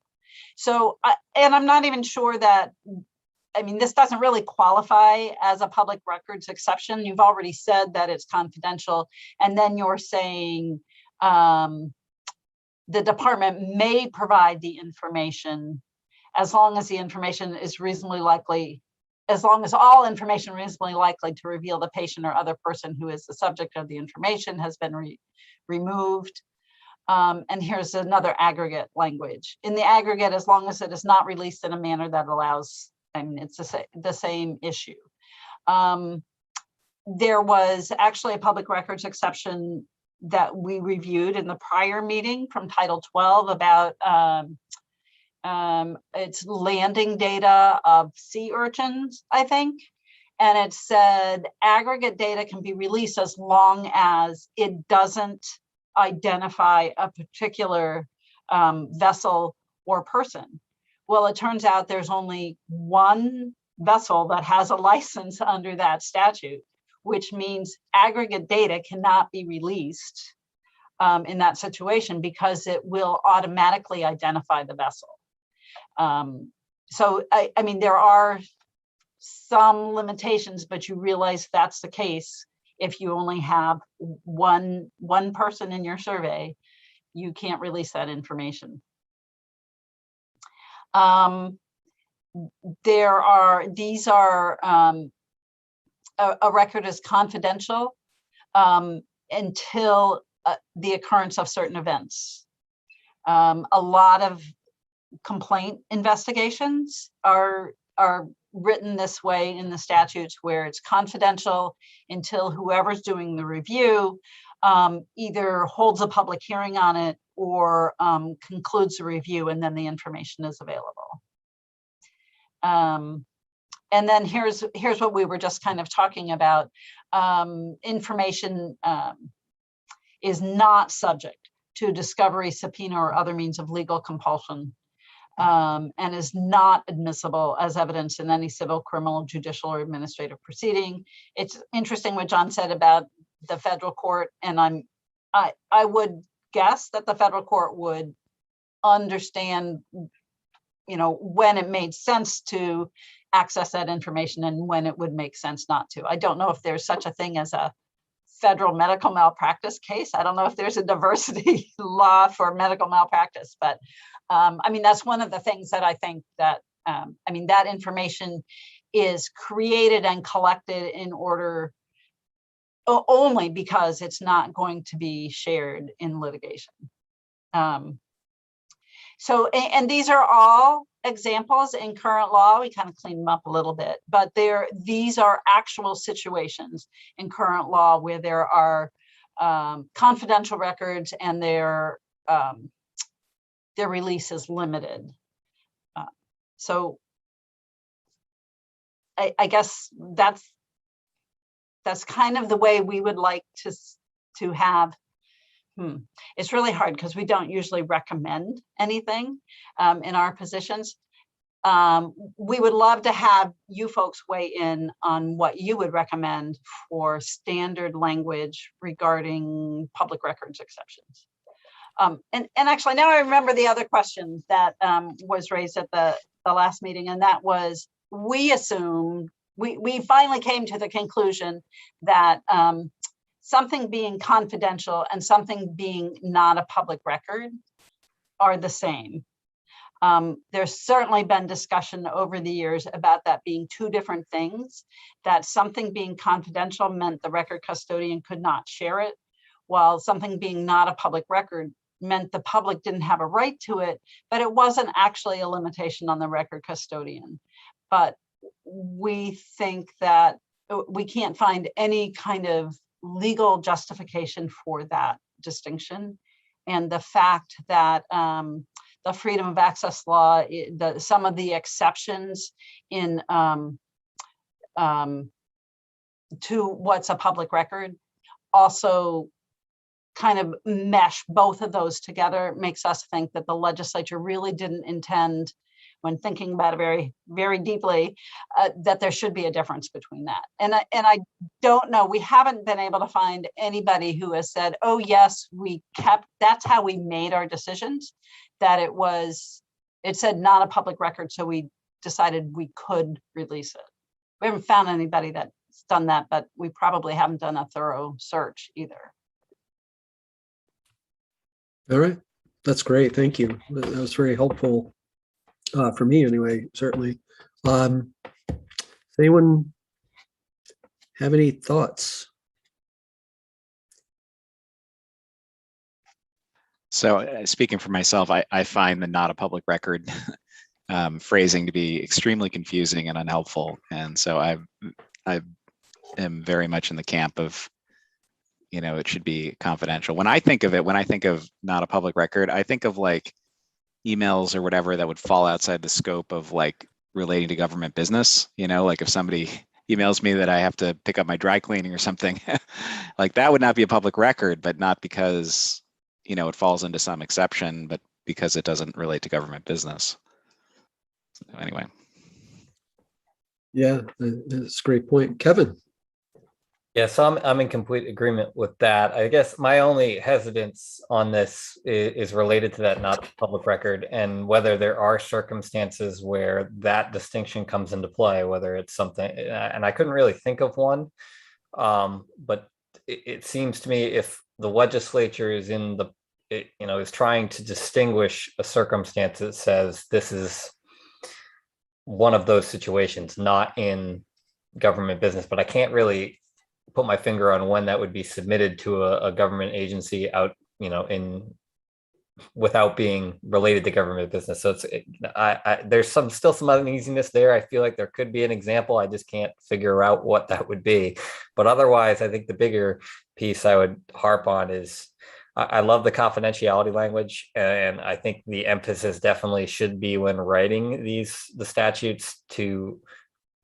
So, and I'm not even sure that, I mean, this doesn't really qualify as a public records exception. You've already said that it's confidential, and then you're saying the department may provide the information as long as the information is reasonably likely, as long as all information reasonably likely to reveal the patient or other person who is the subject of the information has been removed. And here's another aggregate language. In the aggregate, as long as it is not released in a manner that allows, I mean, it's the same issue. There was actually a public records exception that we reviewed in the prior meeting from Title 12 about it's landing data of sea urchins, I think. And it said aggregate data can be released as long as it doesn't identify a particular vessel or person. Well, it turns out there's only one vessel that has a license under that statute, which means aggregate data cannot be released in that situation because it will automatically identify the vessel. So, I mean, there are some limitations, but you realize that's the case. If you only have one person in your survey, you can't release that information. These are, a record is confidential until the occurrence of certain events. A lot of complaint investigations are written this way in the statutes where it's confidential until whoever's doing the review either holds a public hearing on it or concludes the review, and then the information is available. And then here's what we were just kind of talking about. Information is not subject to discovery, subpoena, or other means of legal compulsion, and is not admissible as evidence in any civil, criminal, judicial, or administrative proceeding. It's interesting what John said about the federal court, and I would guess that the federal court would understand, when it made sense to access that information and when it would make sense not to. I don't know if there's such a thing as a federal medical malpractice case. I don't know if there's a diversity law for medical malpractice, but that's one of the things that I think that, that information is created and collected in order only because it's not going to be shared in litigation. And these are all examples in current law. We kind of clean them up a little bit, but these are actual situations in current law where there are confidential records and their release is limited. So I guess that's kind of the way we would like to have. It's really hard because we don't usually recommend anything in our positions. We would love to have you folks weigh in on what you would recommend for standard language regarding public records exceptions. And actually, now I remember the other question that was raised at the last meeting, and that was, we assumed, we finally came to the conclusion that something being confidential and something being not a public record are the same. There's certainly been discussion over the years about that being two different things, that something being confidential meant the record custodian could not share it, while something being not a public record meant the public didn't have a right to it, but it wasn't actually a limitation on the record custodian. But we think that we can't find any kind of legal justification for that distinction. And the fact that the freedom of access law, some of the exceptions in to what's a public record also kind of mesh both of those together, makes us think that the legislature really didn't intend, when thinking about it very, very deeply, that there should be a difference between that. And I don't know, we haven't been able to find anybody who has said, oh yes, that's how we made our decisions, that it said not a public record, so we decided we could release it. We haven't found anybody that's done that, but we probably haven't done a thorough search either. All right, that's great. Thank you. That was very helpful for me anyway, certainly. Does anyone have any thoughts? So speaking for myself, I find the not a public record phrasing to be extremely confusing and unhelpful. And so I am very much in the camp of, it should be confidential. When I think of not a public record, I think of like emails or whatever that would fall outside the scope of like relating to government business. Like if somebody emails me that I have to pick up my dry cleaning or something, like that would not be a public record, but not because, it falls into some exception, but because it doesn't relate to government business. So anyway. Yeah, that's a great point. Kevin. Yeah, so I'm in complete agreement with that. I guess my only hesitance on this is related to that not public record, and whether there are circumstances where that distinction comes into play, whether it's something, and I couldn't really think of one, but it seems to me if the legislature is is trying to distinguish a circumstance that says this is one of those situations, not in government business, but I can't really put my finger on when that would be submitted to a government agency out, in without being related to government business. So there's still some uneasiness there. I feel like there could be an example. I just can't figure out what that would be. But otherwise, I think the bigger piece I would harp on is I love the confidentiality language, and I think the emphasis definitely should be when writing the statutes to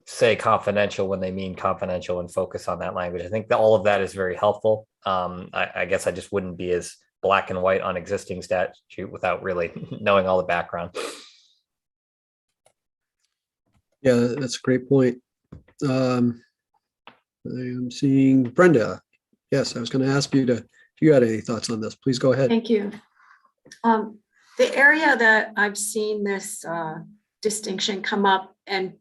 say confidential when they mean confidential and focus on that language. I think that all of that is very helpful. I guess I just wouldn't be as black and white on existing statute without really knowing all the background. Yeah, that's a great point. I'm seeing Brenda. Yes, I was going to ask you if you had any thoughts on this, please go ahead. Thank you. The area that I've seen this distinction come up and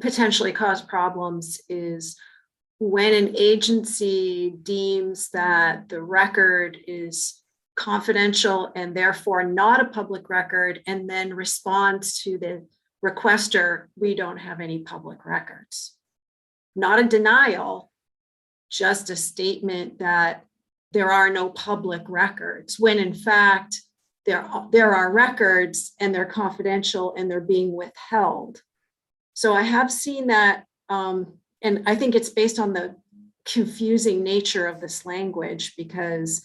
potentially cause problems is when an agency deems that the record is confidential and therefore not a public record, and then responds to the requester, we don't have any public records. Not a denial, just a statement that there are no public records, when in fact there are records and they're confidential and they're being withheld. So I have seen that, and I think it's based on the confusing nature of this language, because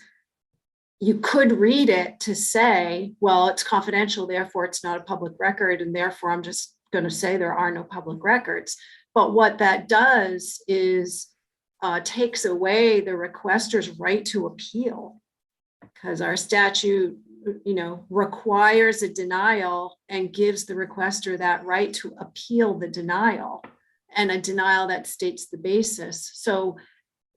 you could read it to say, well, it's confidential, therefore it's not a public record, and therefore I'm just going to say there are no public records. But what that does is takes away the requester's right to appeal, because our statute, requires a denial and gives the requester that right to appeal the denial, and a denial that states the basis. So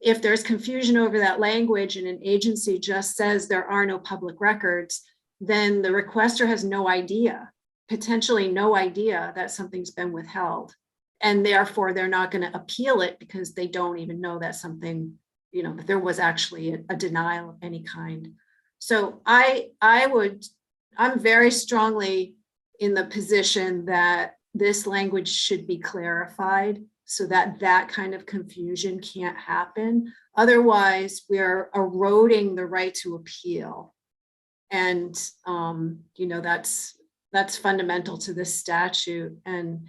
if there's confusion over that language and an agency just says there are no public records, then the requester has no idea, potentially no idea, that something's been withheld. And therefore they're not going to appeal it because they don't even know that something, that there was actually a denial of any kind. So I'm very strongly in the position that this language should be clarified so that that kind of confusion can't happen. Otherwise, we're eroding the right to appeal. And, that's fundamental to this statute. And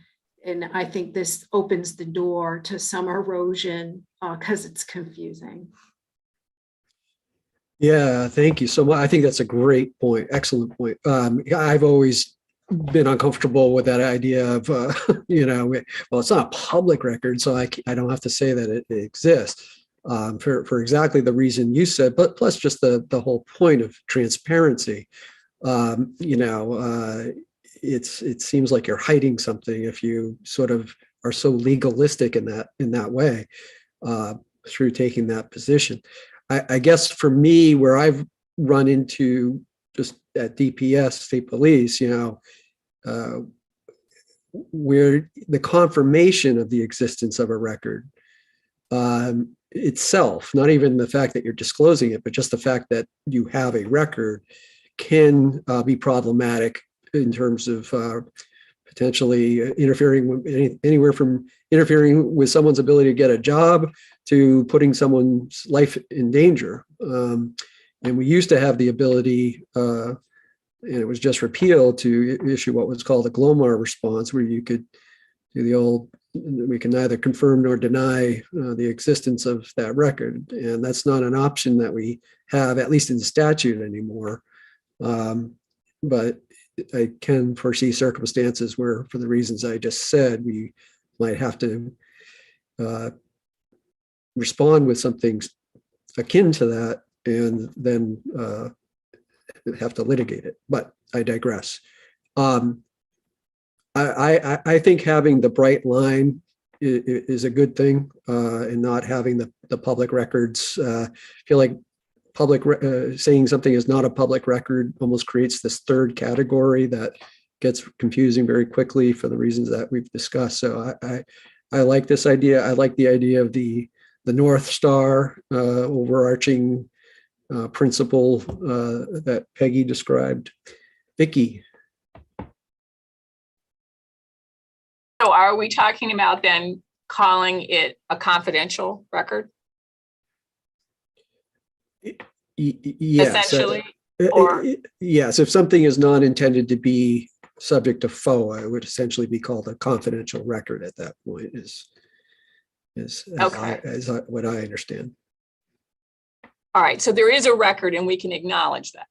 I think this opens the door to some erosion because it's confusing. Yeah, thank you so much. I think that's a great point. Excellent point. I've always been uncomfortable with that idea of, well, it's not a public record, so I don't have to say that it exists for exactly the reason you said, but plus just the whole point of transparency. It seems like you're hiding something if you sort of are so legalistic in that way through taking that position. I guess for me, where I've run into just at DPS, state police, where the confirmation of the existence of a record itself, not even the fact that you're disclosing it, but just the fact that you have a record can be problematic in terms of potentially interfering with anywhere from interfering with someone's ability to get a job to putting someone's life in danger. And we used to have the ability, and it was just repealed, to issue what was called a GLOMAR response, where you could do the old, we can neither confirm nor deny the existence of that record. And that's not an option that we have, at least in the statute anymore. But I can foresee circumstances where, for the reasons I just said, we might have to respond with something akin to that, and then have to litigate it. But I digress. I think having the bright line is a good thing, and not having the public records. Feel like saying something is not a public record almost creates this third category that gets confusing very quickly for the reasons that we've discussed. So I like this idea. I like the idea of the North Star overarching principle that Peggy described. Vicki. So are we talking about then calling it a confidential record? Yes, essentially. Or- Yes, if something is not intended to be subject to FOA, it would essentially be called a confidential record at that point Okay. as what I understand. All right, so there is a record and we can acknowledge that.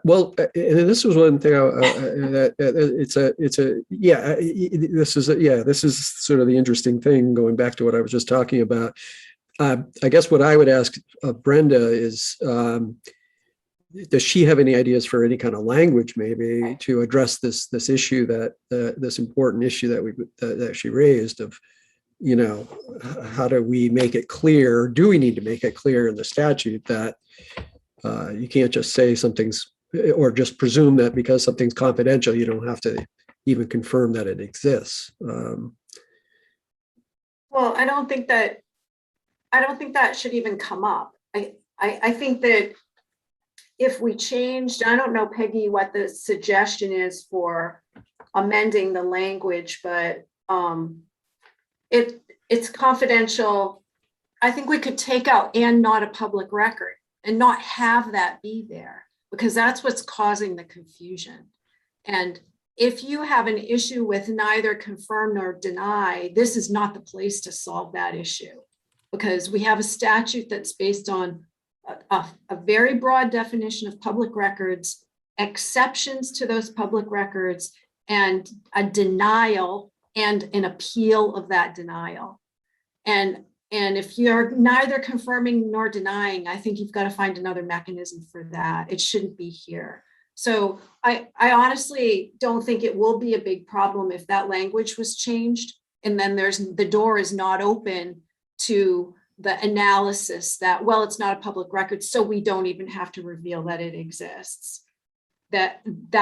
Well, and this was one thing that this is sort of the interesting thing going back to what I was just talking about. I guess what I would ask Brenda is, does she have any ideas for any kind of language maybe to address this issue this important issue that she raised of, how do we make it clear? Do we need to make it clear in the statute that you can't just say something's, or just presume that because something's confidential, you don't have to even confirm that it exists? Well, I don't think that should even come up. I think that if we changed, I don't know, Peggy, what the suggestion is for amending the language, but it's confidential. I think we could take out "and not a public record" and not have that be there, because that's what's causing the confusion. And if you have an issue with neither confirm nor deny, this is not the place to solve that issue, because we have a statute that's based on a very broad definition of public records, exceptions to those public records, and a denial and an appeal of that denial. And if you're neither confirming nor denying, I think you've got to find another mechanism for that. It shouldn't be here. So I honestly don't think it will be a big problem if that language was changed, and then the door is not open to the analysis that, well, it's not a public record, so we don't even have to reveal that it exists. That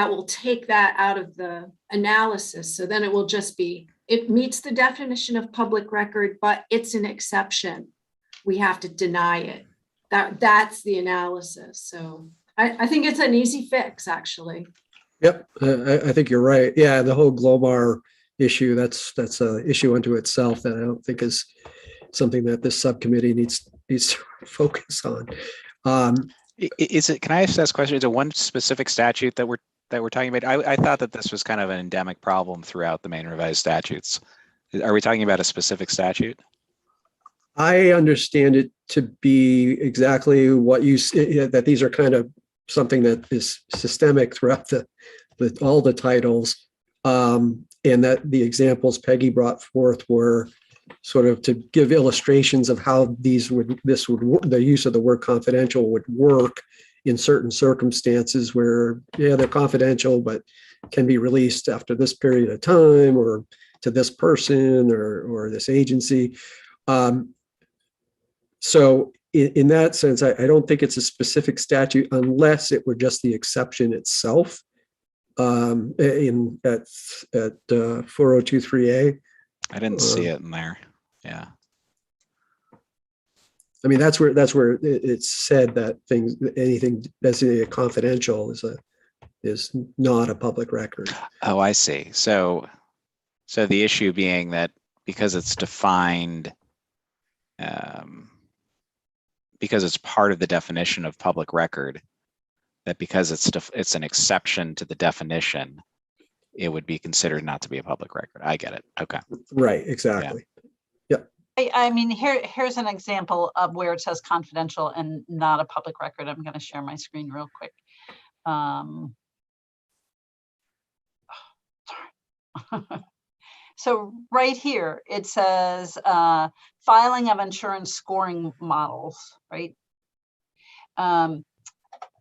will take that out of the analysis. So then it will just be, it meets the definition of public record, but it's an exception. We have to deny it. That's the analysis. So I think it's an easy fix, actually. Yep, I think you're right. Yeah, the whole Glomar issue, that's an issue unto itself that I don't think is something that this subcommittee needs to focus on. Is it? Can I ask this question? Is it one specific statute that we're talking about? I thought that this was kind of an endemic problem throughout the Maine revised statutes. Are we talking about a specific statute? I understand it to be exactly what you that these are kind of something that is systemic throughout all the titles, and that the examples Peggy brought forth were sort of to give illustrations of how the use of the word confidential would work in certain circumstances where, yeah, they're confidential, but can be released after this period of time or to this person or this agency. So in that sense, I don't think it's a specific statute unless it were just the exception itself at 4023A. I didn't see it in there. Yeah. I mean, that's where it's said that anything designated confidential is not a public record. Oh, I see. So the issue being that because it's defined, because it's part of the definition of public record, that because it's an exception to the definition, it would be considered not to be a public record. I get it. Okay. Right. Exactly. Yeah. I mean, here's an example of where it says confidential and not a public record. I'm going to share my screen real quick. So right here, it says filing of insurance scoring models, right?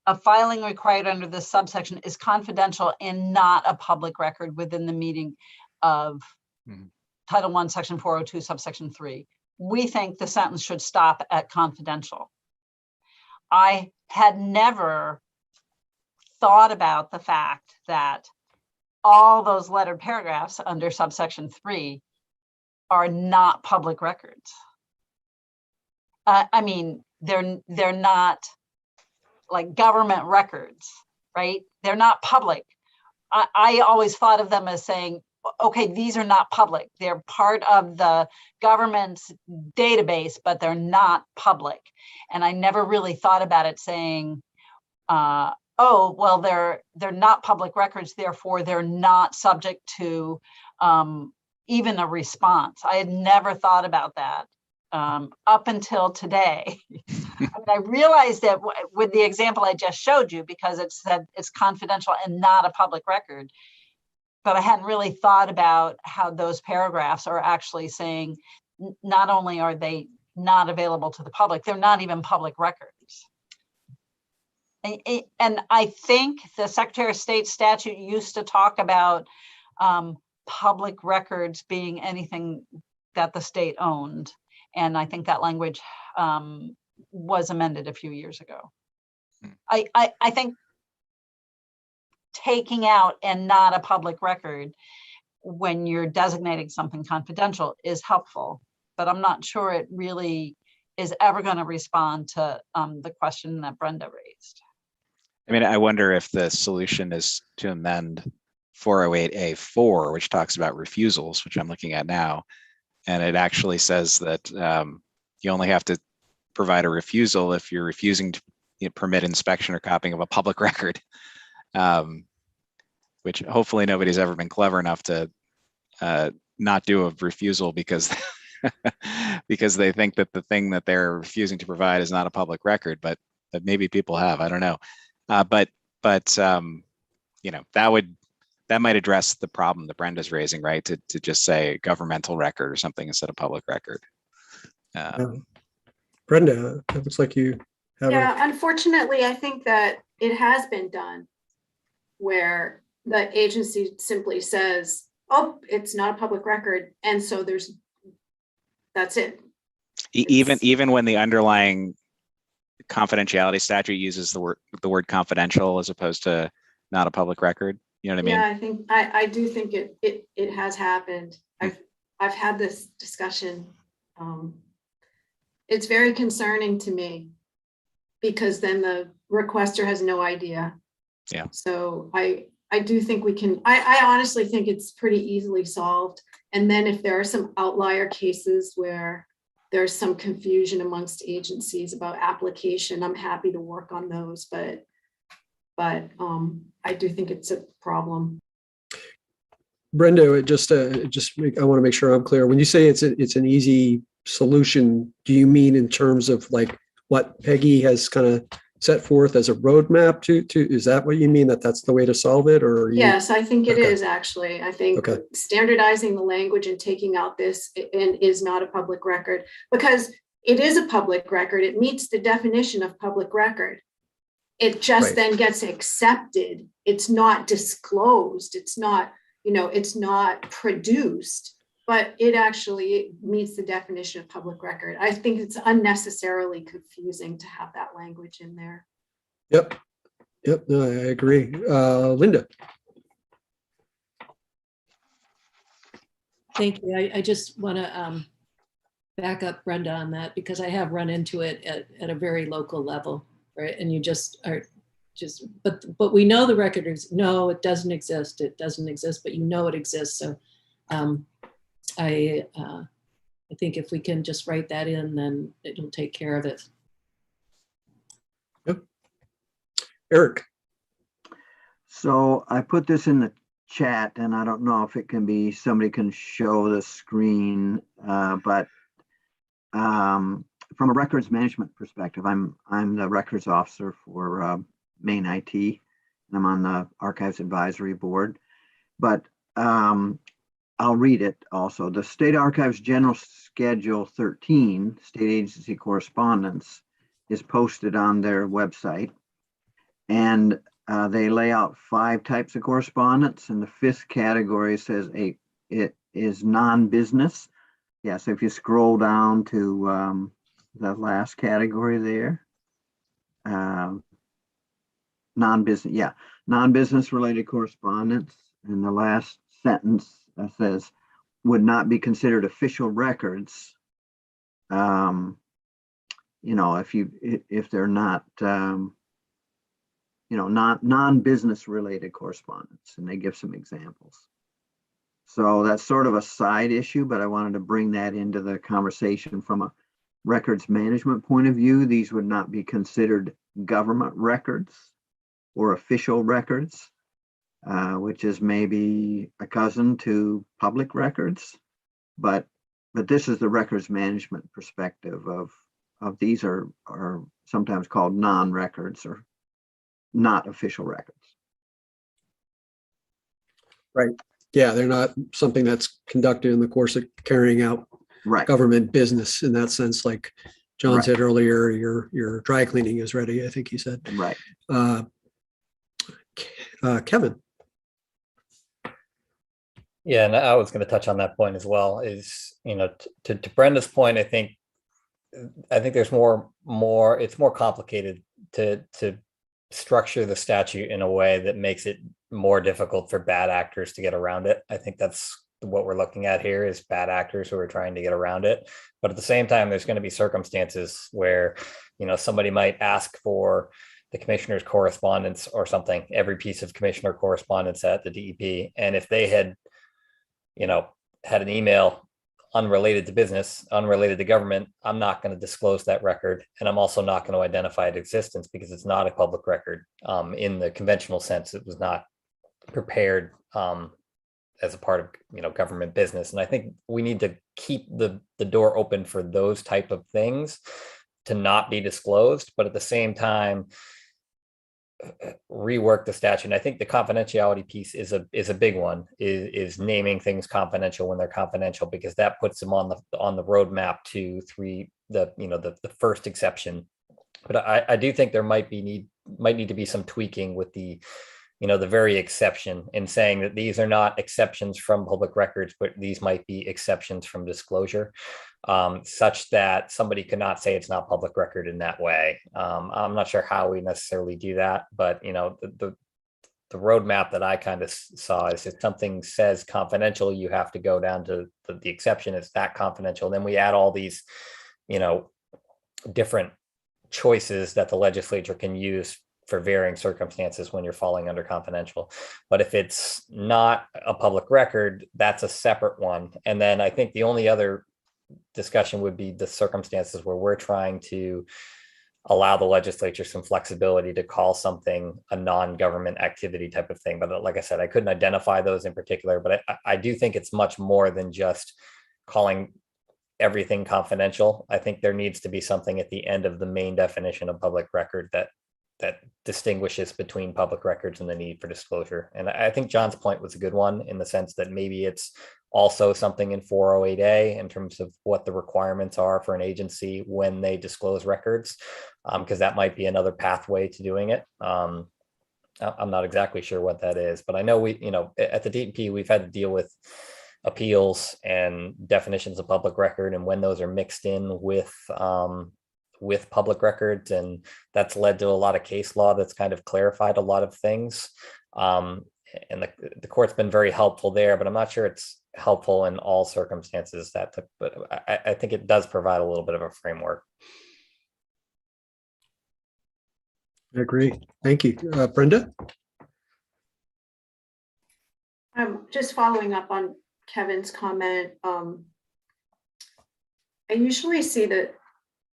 A filing required under this subsection is confidential and not a public record within the meaning of Title I, Section 402, subsection 3. We think the sentence should stop at confidential. I had never thought about the fact that all those lettered paragraphs under subsection 3 are not public records. I mean, they're not like government records, right? They're not public. I always thought of them as saying okay, these are not public. They're part of the government's database, but they're not public. And I never really thought about it saying, oh, well, they're not public records, therefore they're not subject to even a response. I had never thought about that up until today. I realized that with the example I just showed you, because it said it's confidential and not a public record, but I hadn't really thought about how those paragraphs are actually saying not only are they not available to the public, they're not even public records. And I think the Secretary of State statute used to talk about public records being anything that the state owned. And I think that language was amended a few years ago. I think taking out and not a public record when you're designating something confidential is helpful, but I'm not sure it really is ever going to respond to the question that Brenda raised. I mean, I wonder if the solution is to amend 408A4, which talks about refusals, which I'm looking at now. And it actually says that you only have to provide a refusal if you're refusing to permit inspection or copying of a public record, which hopefully nobody's ever been clever enough to not do a refusal because because they think that the thing that they're refusing to provide is not a public record, but maybe people have, I don't know. But you know, that might address the problem that Brenda's raising, right? To just say governmental record or something instead of public record. Brenda, it looks like you have. Yeah, unfortunately, I think that it has been done where the agency simply says, oh, it's not a public record. And so that's it. Even when the underlying confidentiality statute uses the word confidential as opposed to not a public record. You know what I mean? Yeah, I do think it has happened. I've had this discussion. It's very concerning to me because then the requester has no idea. Yeah. So I do think we can, I honestly think it's pretty easily solved. And then if there are some outlier cases where there's some confusion amongst agencies about application, I'm happy to work on those, but I do think it's a problem. Brenda, I want to make sure I'm clear. When you say it's an easy solution, do you mean in terms of like what Peggy has kind of set forth as a roadmap to, is that what you mean, that's the way to solve it? Or yes, I think it Okay. is actually. I think Okay. standardizing the language and taking out this and is not a public record, because it is a public record. It meets the definition of public record. It just Right. then gets accepted. It's not disclosed. It's not, it's not produced, but it actually meets the definition of public record. I think it's unnecessarily confusing to have that language in there. Yep. No, I agree. Linda. Thank you. I just want to back up Brenda on that because I have run into it at a very local level, right? And you just are but we know the record is, no, it doesn't exist. It doesn't exist, but you know it exists. So I think if we can just write that in, then it'll take care of it. Yep. Eric. So I put this in the chat and I don't know if it can be, somebody can show the screen, but from a records management perspective, I'm the records officer for Maine IT, and I'm on the Archives Advisory Board, but I'll read it also. The State Archives General Schedule 13, State Agency Correspondence, is posted on their website. And they lay out 5 types of correspondence. And the 5th category says it is non-business. Yeah, so if you scroll down to the last category there, non-business related correspondence. And the last sentence says would not be considered official records. If they're not, not non-business related correspondence, and they give some examples. So that's sort of a side issue, but I wanted to bring that into the conversation from a records management point of view. These would not be considered government records or official records, which is maybe a cousin to public records. But this is the records management perspective of these are sometimes called non-records or not official records. Right. Yeah, they're not something that's conducted in the course of carrying out Right. government business in that sense. Like John Right. said earlier, your dry cleaning is ready, I think he said. Right. Kevin. Yeah, and I was going to touch on that point as well. Is, you know, to Brenda's point, I think there's more. It's more complicated to structure the statute in a way that makes it more difficult for bad actors to get around it. I think that's what we're looking at here, is bad actors who are trying to get around it. But at the same time, there's going to be circumstances where, you know, somebody might ask for the commissioner's correspondence or something, every piece of commissioner correspondence at the DEP. And if they had, you know, had an email unrelated to business, unrelated to government, I'm not going to disclose that record. And I'm also not going to identify its existence because it's not a public record. In the conventional sense, it was not prepared as a part of, you know, government business. And I think we need to keep the door open for those type of things to not be disclosed, but at the same time, rework the statute. And I think the confidentiality piece is a big one, is naming things confidential when they're confidential, because that puts them on the roadmap to the first exception. But I do think there might need to be some tweaking with the very exception, in saying that these are not exceptions from public records, but these might be exceptions from disclosure, such that somebody could not say it's not public record in that way. I'm not sure how we necessarily do that, but you know, the roadmap that I kind of saw is, if something says confidential, you have to go down to the exception. It's that confidential. Then we add all these, you know, different choices that the legislature can use for varying circumstances when you're falling under confidential. But if it's not a public record, that's a separate one. And then I think the only other discussion would be the circumstances where we're trying to allow the legislature some flexibility to call something a non-government activity type of thing. But like I said, I couldn't identify those in particular, but I do think it's much more than just calling everything confidential. I think there needs to be something at the end of the main definition of public record that distinguishes between public records and the need for disclosure. And I think John's point was a good one, in the sense that maybe it's also something in 408A in terms of what the requirements are for an agency when they disclose records, because that might be another pathway to doing it. I'm not exactly sure what that is, but I know at the DEP, we've had to deal with appeals and definitions of public record, and when those are mixed in with public records, and that's led to a lot of case law that's kind of clarified a lot of things. And the court's been very helpful there, but I'm not sure it's helpful in all circumstances. But I think it does provide a little bit of a framework. I agree. Thank you. Brenda? Just following up on Kevin's comment. I usually see that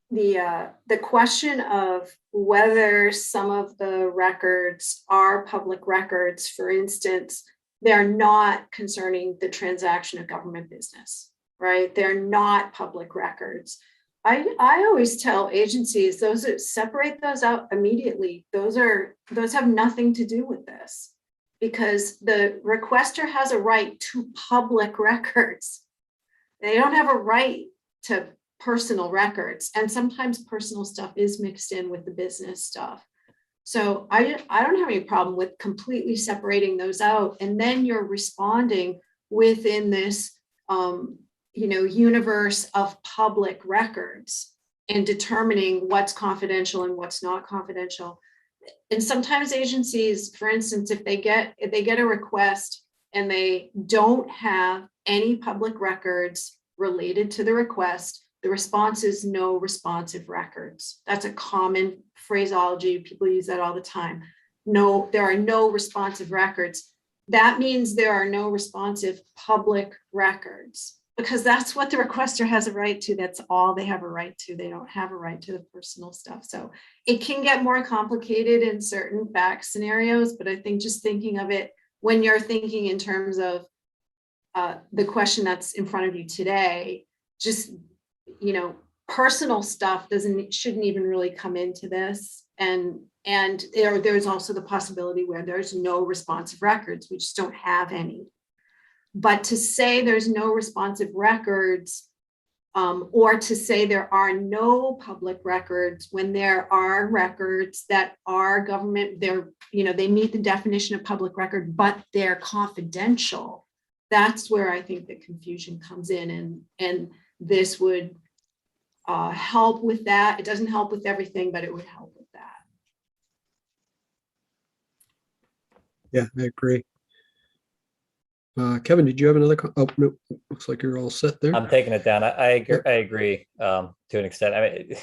the question of whether some of the records are public records, for instance, they're not concerning the transaction of government business, right? They're not public records. I always tell agencies, separate those out immediately. Those have nothing to do with this, because the requester has a right to public records. They don't have a right to personal records, and sometimes personal stuff is mixed in with the business stuff. So I don't have any problem with completely separating those out, and then you're responding within this universe of public records and determining what's confidential and what's not confidential. And sometimes agencies, for instance, if they get a request and they don't have any public records related to the request, the response is no responsive records. That's a common phraseology. People use that all the time. No, there are no responsive records. that means there are no responsive public records, because that's what the requester has a right to. That's all they have a right to. They don't have a right to the personal stuff. So it can get more complicated in certain fact scenarios, but I think just thinking of it when you're thinking in terms of the question that's in front of you today, just, you know, personal stuff shouldn't even really come into this. And there's also the possibility where there's no responsive records. We just don't have any. But to say there's no responsive records, or to say there are no public records when there are records that are government, they meet the definition of public record, but they're confidential. That's where I think the confusion comes in, and this would help with that. It doesn't help with everything, but it would help with that. Yeah, I agree. Kevin, did you have another? Oh, no, looks like you're all set there. I'm taking it down. I agree to an extent. I mean,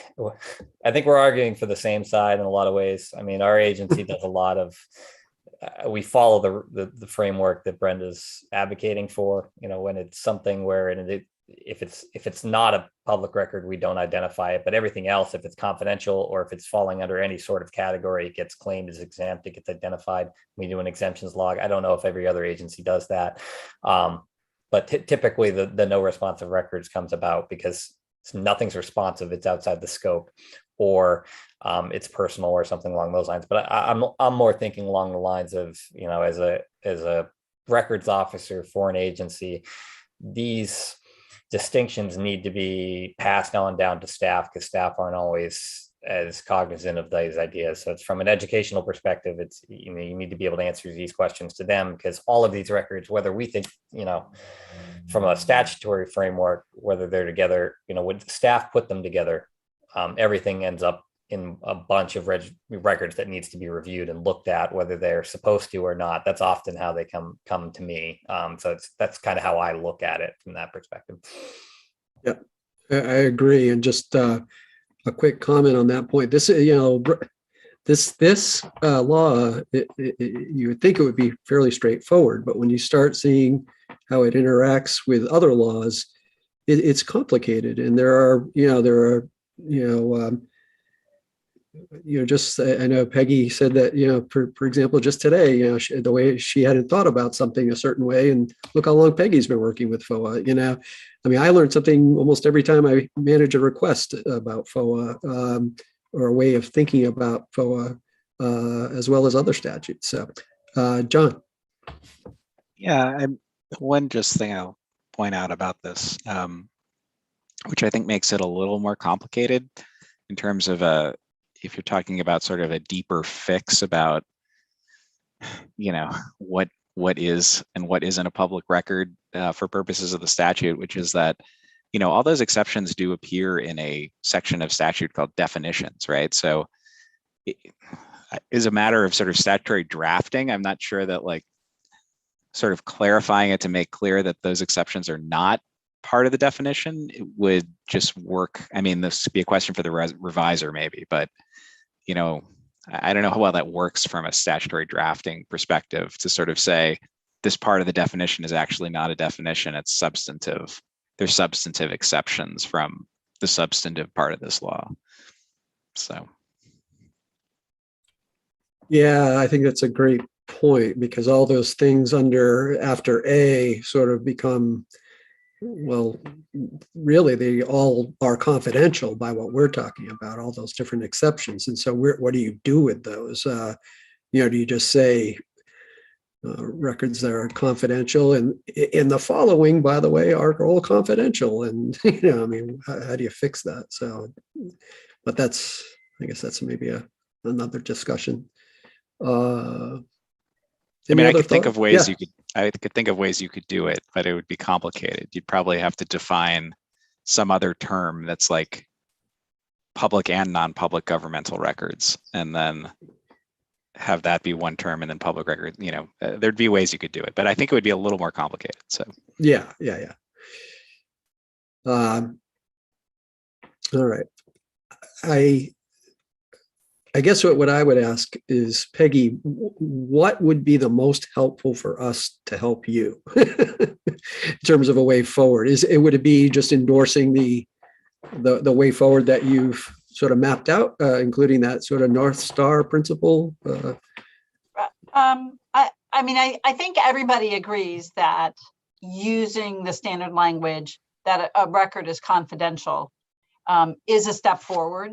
I think we're arguing for the same side in a lot of ways. I mean, our agency does a lot of, we follow the framework that Brenda's advocating for, you know, when it's something where if it's not a public record, we don't identify it, but everything else, if it's confidential or if it's falling under any sort of category, it gets claimed as exempt, it gets identified. We do an exemptions log. I don't know if every other agency does that. But typically the no responsive records comes about because nothing's responsive, it's outside the scope, or it's personal or something along those lines. But I'm more thinking along the lines of, you know, as a records officer for an agency, these distinctions need to be passed on down to staff because staff aren't always as cognizant of these ideas. So it's from an educational perspective, it's, you know, you need to be able to answer these questions to them, because all of these records, whether we think, you know, from a statutory framework, whether they're together, you know, when staff put them together, everything ends up in a bunch of records that needs to be reviewed and looked at, whether they're supposed to or not. That's often how they come to me. So that's kind of how I look at it from that perspective. Yeah, I agree. And just a quick comment on that point. This, you know, this law, you would think it would be fairly straightforward, but when you start seeing how it interacts with other laws, it's complicated. And there are, just, I know Peggy said that, you know, for example, just today, you know, the way she hadn't thought about something a certain way, and look how long Peggy's been working with FOA, you know. I mean, I learn something almost every time I manage a request about FOA, or a way of thinking about FOA, as well as other statutes. So, John. Yeah, one just thing I'll point out about this, which I think makes it a little more complicated in terms of if you're talking about sort of a deeper fix about, you know, what is and what isn't a public record for purposes of the statute, which is that, you know, all those exceptions do appear in a section of statute called definitions, right? So it is a matter of sort of statutory drafting. I'm not sure that, like, sort of clarifying it to make clear that those exceptions are not part of the definition, it would just work. I mean, this could be a question for the reviser maybe, but, you know, I don't know how well that works from a statutory drafting perspective to sort of say this part of the definition is actually not a definition, it's substantive. There's substantive exceptions from the substantive part of this law. So. Yeah, I think that's a great point, because all those things after A sort of become, well, really, they all are confidential by what we're talking about, all those different exceptions. And so what do you do with those? Do you just say records that are confidential, and in the following, by the way, are all confidential? And, I mean, how do you fix that? So, but I guess that's maybe another discussion. I mean, I could think of ways I could think of ways you could do it, but it would be complicated. You'd probably have to define some other term that's like public and non-public governmental records, and then have that be one term, and then public record. You know, there'd be ways you could do it, but I think it would be a little more complicated. So yeah. All right. I guess what I would ask is, Peggy, what would be the most helpful for us to help you in terms of a way forward? Would it be just endorsing the way forward that you've sort of mapped out, including that sort of North Star principle? I mean, I think everybody agrees that using the standard language that a record is confidential is a step forward.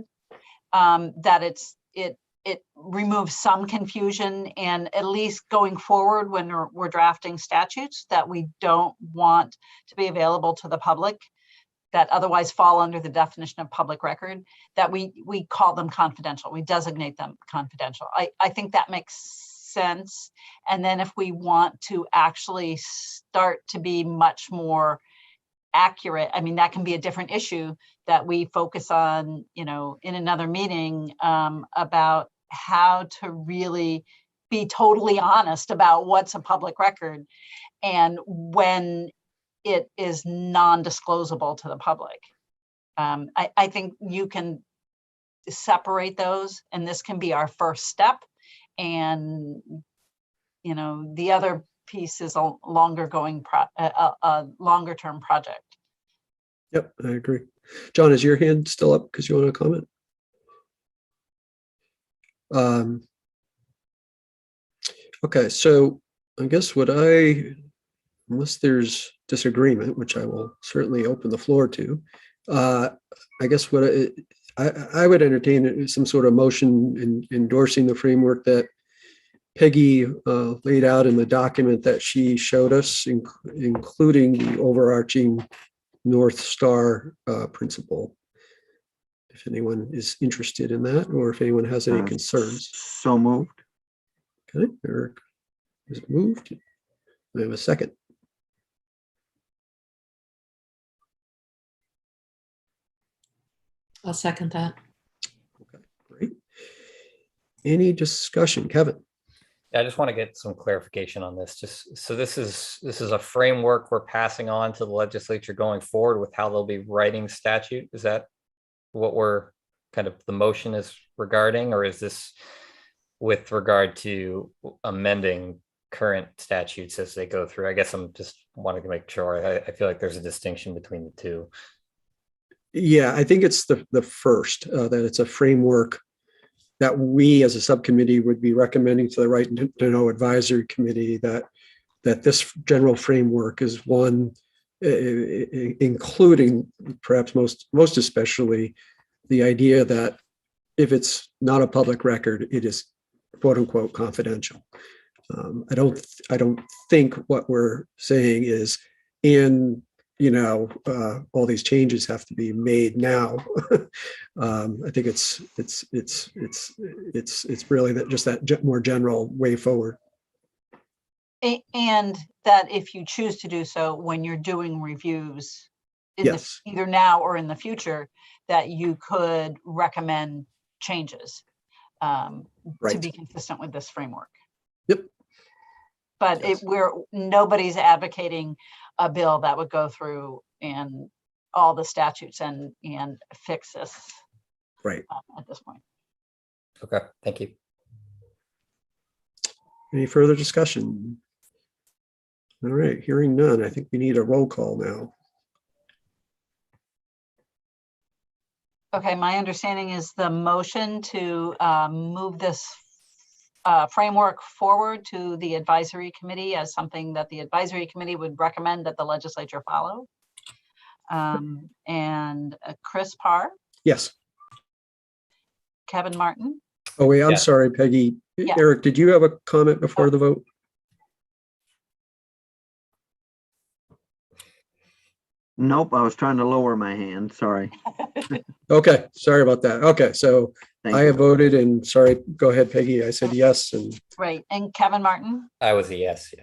That it removes some confusion, and at least going forward when we're drafting statutes that we don't want to be available to the public, that otherwise fall under the definition of public record, that we call them confidential, we designate them confidential. I think that makes sense. And then if we want to actually start to be much more accurate, I mean, that can be a different issue that we focus on, in another meeting, about how to really be totally honest about what's a public record and when it is non-disclosable to the public. I think you can separate those, and this can be our first step. And, the other piece is a longer term project. Yep, I agree. John, is your hand still up because you want to comment? Okay, so I guess unless there's disagreement, which I will certainly open the floor to, I guess I would entertain some sort of motion in endorsing the framework that Peggy laid out in the document that she showed us, including the overarching North Star principle. If anyone is interested in that, or if anyone has any concerns. So moved. Okay, Eric is moved. We have a second. I'll second that. Okay, great. Any discussion, Kevin? I just want to get some clarification on this. Just so this is a framework we're passing on to the legislature going forward with how they'll be writing statute. Is that what we're kind of the motion is regarding, or is this with regard to amending current statutes as they go through? I guess I'm just wanting to make sure. I feel like there's a distinction between the two. Yeah, I think it's the first, that it's a framework that we as a subcommittee would be recommending to the Right to Know Advisory Committee, that this general framework is one, including perhaps most especially the idea that if it's not a public record, it is quote unquote confidential. I don't think what we're saying is all these changes have to be made now. I think it's really that more general way forward. And that if you choose to do so when you're doing reviews, Yes. either now or in the future, that you could recommend changes to Right. be consistent with this framework. Yep. But Yes. nobody's advocating a bill that would go through and all the statutes and fix this Right. at this point. Okay, thank you. Any further discussion? All right, hearing none, I think we need a roll call now. Okay, my understanding is the motion to move this framework forward to the advisory committee as something that the advisory committee would recommend that the legislature follow. And Chris Parr, Yes. Kevin Martin. Oh, wait, I'm Yes. sorry, Peggy. Yeah. Eric, did you have a comment before the vote? Nope, I was trying to lower my hand. Sorry. Okay, sorry about that. Okay, so Thank I you. have voted, and sorry, go ahead, Peggy. I said yes, and Right, and Kevin Martin, I was a yes.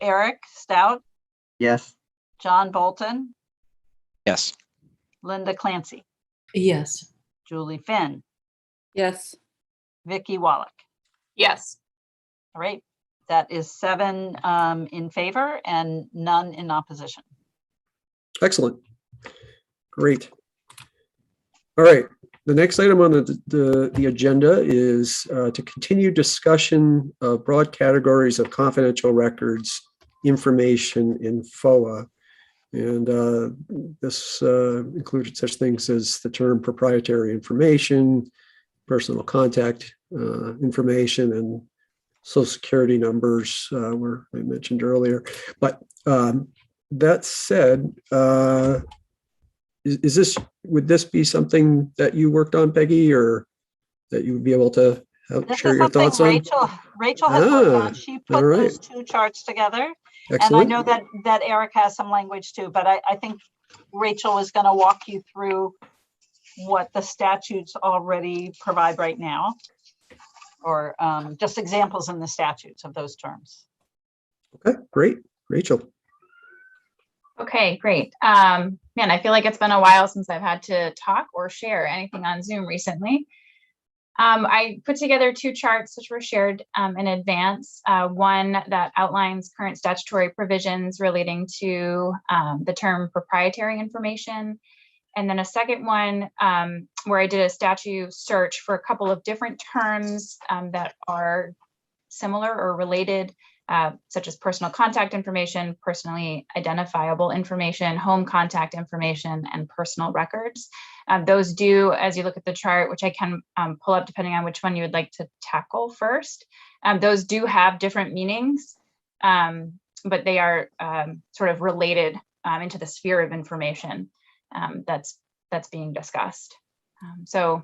Eric Stout, Yes. John Bolton, Yes. Linda Clancy, Yes. Julie Finn, Yes. Vicky Wallach. Yes. All right, that is 7 in favor and none in opposition. excellent. Great. All right, The next item on the agenda is to continue discussion of broad categories of confidential records information in FOA. And this included such things as the term proprietary information, personal contact information, and social security numbers were I mentioned earlier. But that said, would this be something that you worked on, Peggy, or that you would be able to This share is your something thoughts on? Rachel has worked on. She all put right. those two charts together. Excellent. And I know that Eric has some language too, but I think Rachel is going to walk you through what the statutes already provide right now, or just examples in the statutes of those terms. Okay, great. Rachel. Okay, great. Man, I feel like it's been a while since I've had to talk or share anything on Zoom recently. I put together two charts which were shared in advance. One that outlines current statutory provisions relating to the term proprietary information. And then a second one where I did a statute search for a couple of different terms that are similar or related, such as personal contact information, personally identifiable information, home contact information, and personal records. Those do, as you look at the chart, which I can pull up depending on which one you would like to tackle first, those do have different meanings, but they are sort of related into the sphere of information that's being discussed. So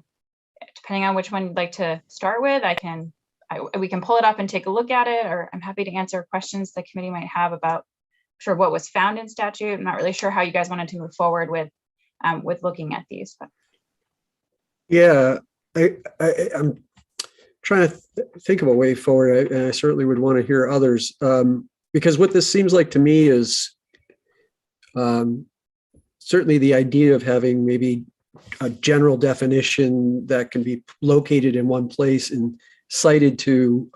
depending on which one you'd like to start with, we can pull it up and take a look at it, or I'm happy to answer questions the committee might have about what was found in statute. I'm not really sure how you guys wanted to move forward with looking at these. But. Yeah, I'm trying to think of a way forward, and I certainly would want to hear others, because what this seems like to me is certainly the idea of having maybe a general definition that can be located in one place and cited to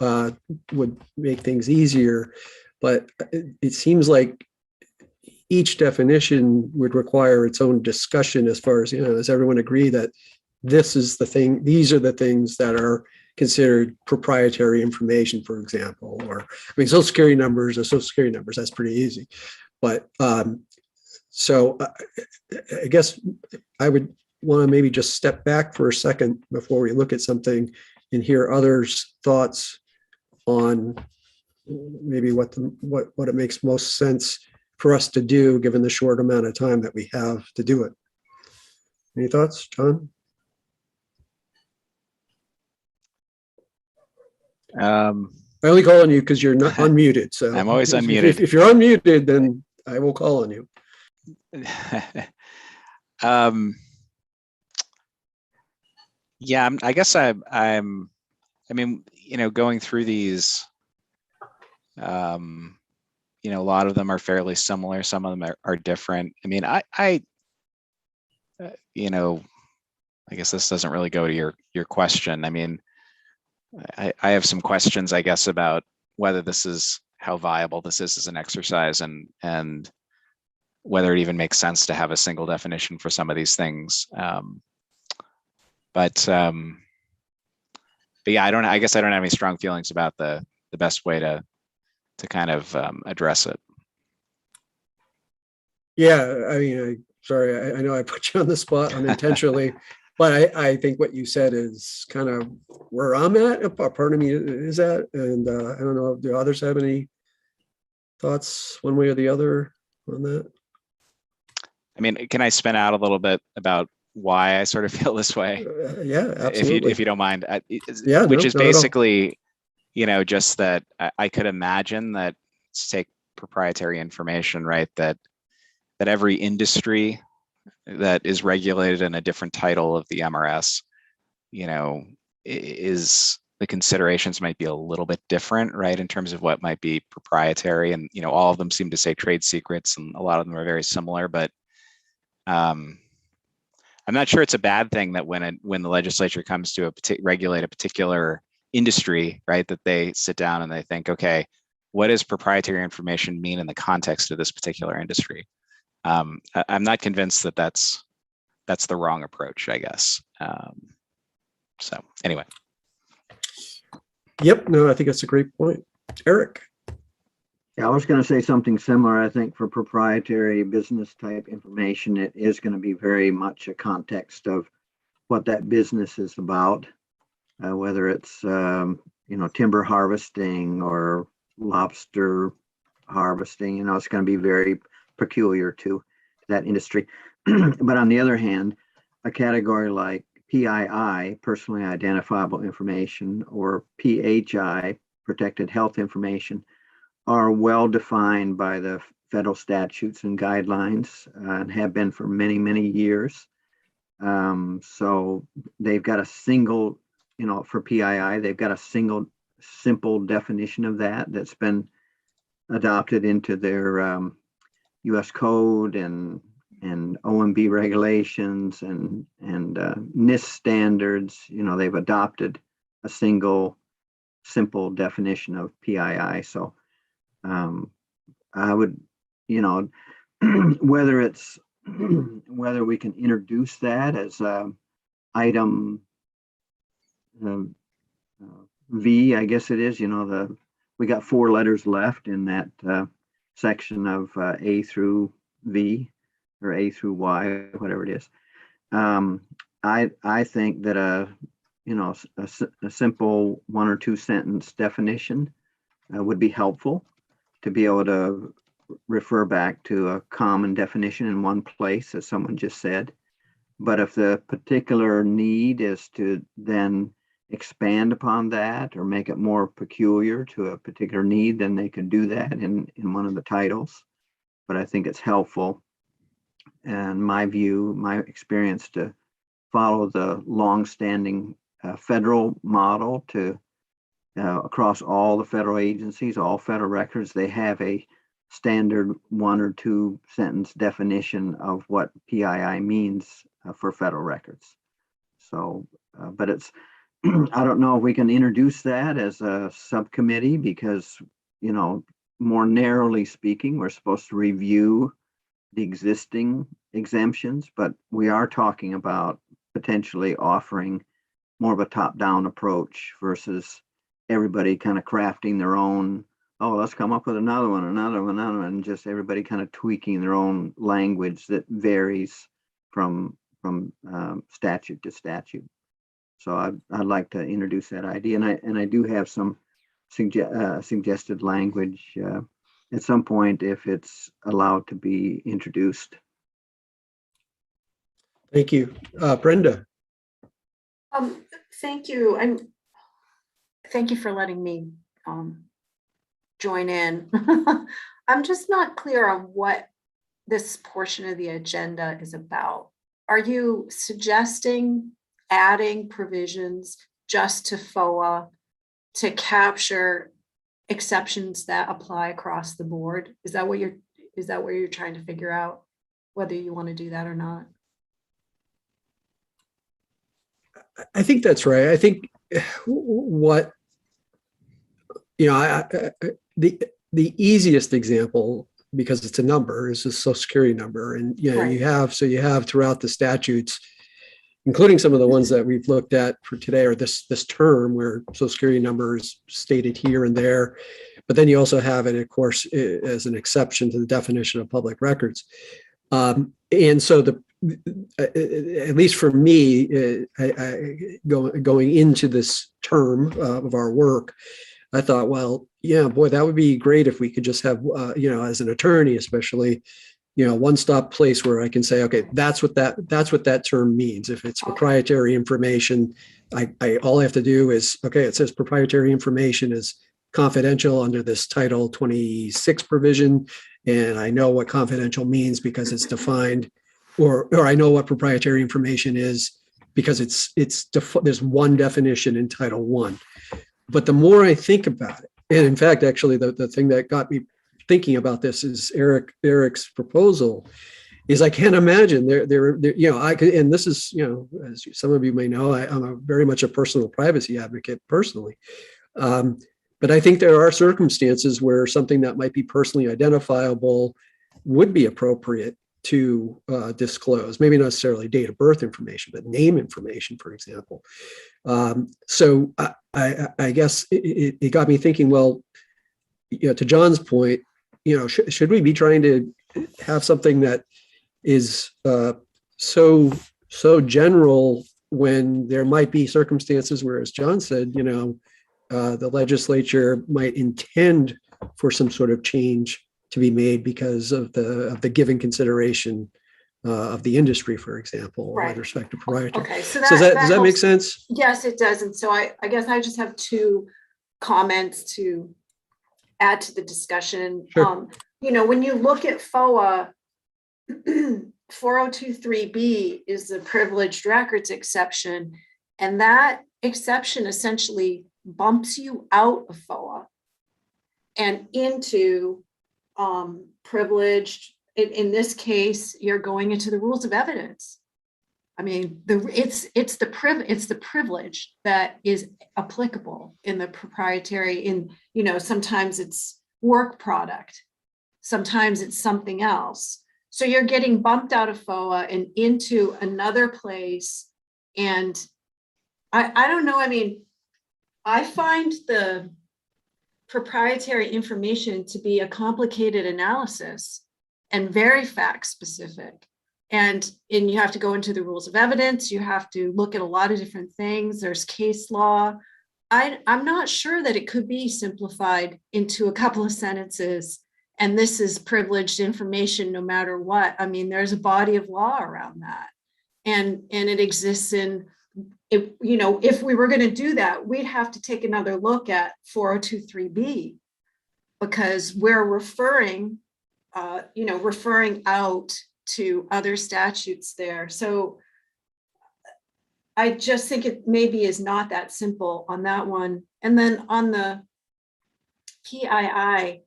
would make things easier. But it seems like each definition would require its own discussion as far as, does everyone agree that this is the thing, these are the things that are considered proprietary information, for example, or, social security numbers are social security numbers, that's pretty easy. But so I guess I would want to maybe just step back for a second before we look at something and hear others' thoughts on maybe what it makes most sense for us to do, given the short amount of time that we have to do it. Any thoughts, John? I only call on you because you're not unmuted. So I'm always unmuted. If you're unmuted, then I will call on you. Yeah, I guess going through these, a lot of them are fairly similar. Some of them are different. I guess this doesn't really go to your question. I have some questions, I guess, about whether how viable this is as an exercise, and whether it even makes sense to have a single definition for some of these things. But yeah, I guess I don't have any strong feelings about the best way to kind of address it. Yeah, sorry, I know I put you on the spot unintentionally, but I think what you said is kind of where I'm at. A part of me is at, and I don't know, do others have any thoughts one way or the other on that? Can I spin out a little bit about why I sort of feel this way? Yeah, absolutely. If you don't mind. Yeah, which is basically, just that I could imagine that, let's take proprietary information, right? That every industry that is regulated in a different title of the MRS, is the considerations might be a little bit different, right? In terms of what might be proprietary, and all of them seem to say trade secrets, and a lot of them are very similar, but I'm not sure it's a bad thing that when the legislature comes to regulate a particular industry, right, that they sit down and they think, okay, what does proprietary information mean in the context of this particular industry? I'm not convinced that that's the wrong approach, I guess. So anyway. Yep, no, I think that's a great point. Eric. Yeah, I was going to say something similar. I think for proprietary business type information, it is going to be very much a context of what that business is about, whether it's, timber harvesting or lobster harvesting, it's going to be very peculiar to that industry. But on the other hand, a category like PII, personally identifiable information, or PHI, protected health information, are well defined by the federal statutes and guidelines and have been for many, many years. So they've got a single, for PII, they've got a single simple definition of that that's been adopted into their US code and OMB regulations and NIST standards. They've adopted a single simple definition of PII. So I would, whether we can introduce that as item V, I guess it is, we got 4 letters left in that section of A through V or A through Y, whatever it is. I think that a simple 1 or 2 sentence definition would be helpful to be able to refer back to a common definition in one place, as someone just said. But if the particular need is to then expand upon that or make it more peculiar to a particular need, then they could do that in one of the titles. But I think it's helpful, and my experience, to follow the long-standing federal model to across all the federal agencies, all federal records. They have a standard 1 or 2 sentence definition of what PII means for federal records. So, but it's, I don't know if we can introduce that as a subcommittee because, more narrowly speaking, we're supposed to review the existing exemptions, but we are talking about potentially offering more of a top-down approach versus everybody kind of crafting their own, let's come up with another one, and just everybody kind of tweaking their own language that varies from statute to statute. So I'd like to introduce that idea, and I do have some suggested language at some point if it's allowed to be introduced. Thank you. Brenda. Thank you. Thank you for letting me join in. I'm just not clear on what this portion of the agenda is about. Are you suggesting adding provisions just to FOA to capture exceptions that apply across the board? Is that what you're trying to figure out, whether you want to do that or not? I think that's right. I think what, the easiest example, because it's a number, is the Social Security number. And, Right. you have throughout the statutes, including some of the ones that we've looked at for today, or this term, where Social Security number is stated here and there. But then you also have it, of course, as an exception to the definition of public records. And so at least for me, going into this term of our work, I thought, well, yeah, boy, that would be great if we could just have, as an attorney, especially, one-stop place where I can say, okay, that's what that term means. If it's proprietary information, all I have to do is, okay, it says proprietary information is confidential under this Title 26 provision, and I know what confidential means because it's defined, or I know what proprietary information is because there's one definition in Title 1. But the more I think about it, and in fact, actually, the thing that got me thinking about this is Eric's proposal. Is I can't imagine there, I could, and this is, as some of you may know, I'm very much a personal privacy advocate personally. But I think there are circumstances where something that might be personally identifiable would be appropriate to disclose, maybe not necessarily date of birth information, but name information, for example. So I guess it got me thinking, well, to John's point, should we be trying to have something that is so general when there might be circumstances where, as John said, the legislature might intend for some sort of change to be made because of the given consideration of the industry, for example, Right. with respect to proprietary. Okay, so Does that make helps. sense? Yes, it does. And so I guess I just have two comments to add to the discussion. Sure. When you look at FOA, 4023B is the privileged records exception, and that exception essentially bumps you out of FOA and into privileged. In this case, you're going into the rules of evidence. I mean, it's the privilege that is applicable in the proprietary. Sometimes it's work product, sometimes it's something else. So you're getting bumped out of FOA and into another place. And I don't know. I mean, I find the proprietary information to be a complicated analysis and very fact specific. And you have to go into the rules of evidence. You have to look at a lot of different things. There's case law. I'm not sure that it could be simplified into a couple of sentences. And this is privileged information no matter what. I mean, there's a body of law around that. And it exists if we were going to do that, we'd have to take another look at 4023B because we're referring out to other statutes there. So I just think it maybe is not that simple on that one. And then on the PII,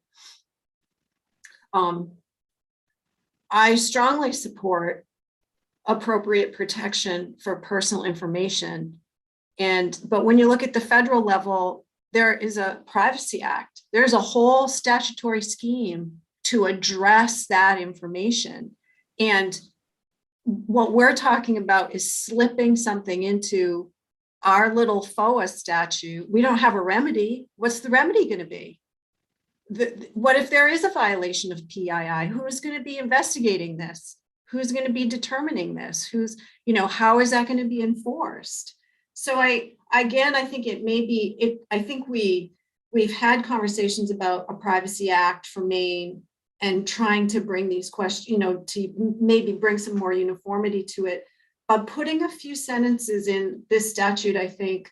I strongly support appropriate protection for personal information. But when you look at the federal level, there is a Privacy Act. There's a whole statutory scheme to address that information. And what we're talking about is slipping something into our little FOA statute. We don't have a remedy. What's the remedy going to be? What if there is a violation of PII? Who is going to be investigating this? Who's going to be determining this? How is that going to be enforced? So I think it may be, I think we've had conversations about a Privacy Act for Maine and trying to bring these questions, to maybe bring some more uniformity to it. But putting a few sentences in this statute, I think,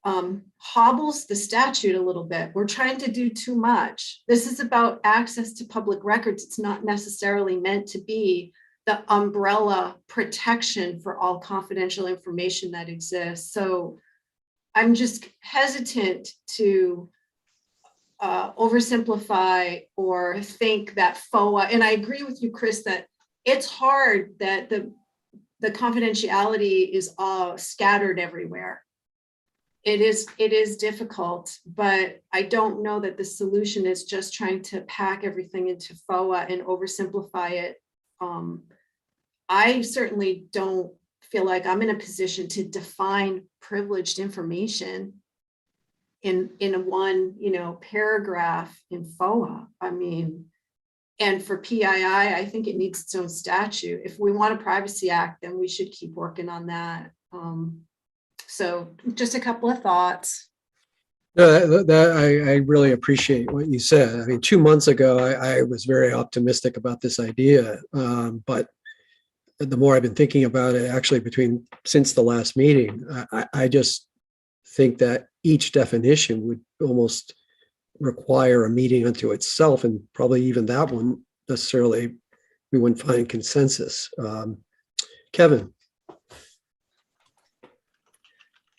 hobbles the statute a little bit. We're trying to do too much. This is about access to public records. It's not necessarily meant to be the umbrella protection for all confidential information that exists. So I'm just hesitant to oversimplify or think that FOA, and I agree with you, Chris, that it's hard that the confidentiality is all scattered everywhere. It is difficult, but I don't know that the solution is just trying to pack everything into FOA and oversimplify it. I certainly don't feel like I'm in a position to define privileged information in one, paragraph in FOA. I mean, and for PII, I think it needs its own statute. If we want a Privacy Act, then we should keep working on that. So just a couple of thoughts. No, I really appreciate what you said. I mean, 2 months ago, I was very optimistic about this idea, but the more I've been thinking about it, actually, since the last meeting, I just think that each definition would almost require a meeting unto itself, and probably even that one necessarily we wouldn't find consensus. Kevin.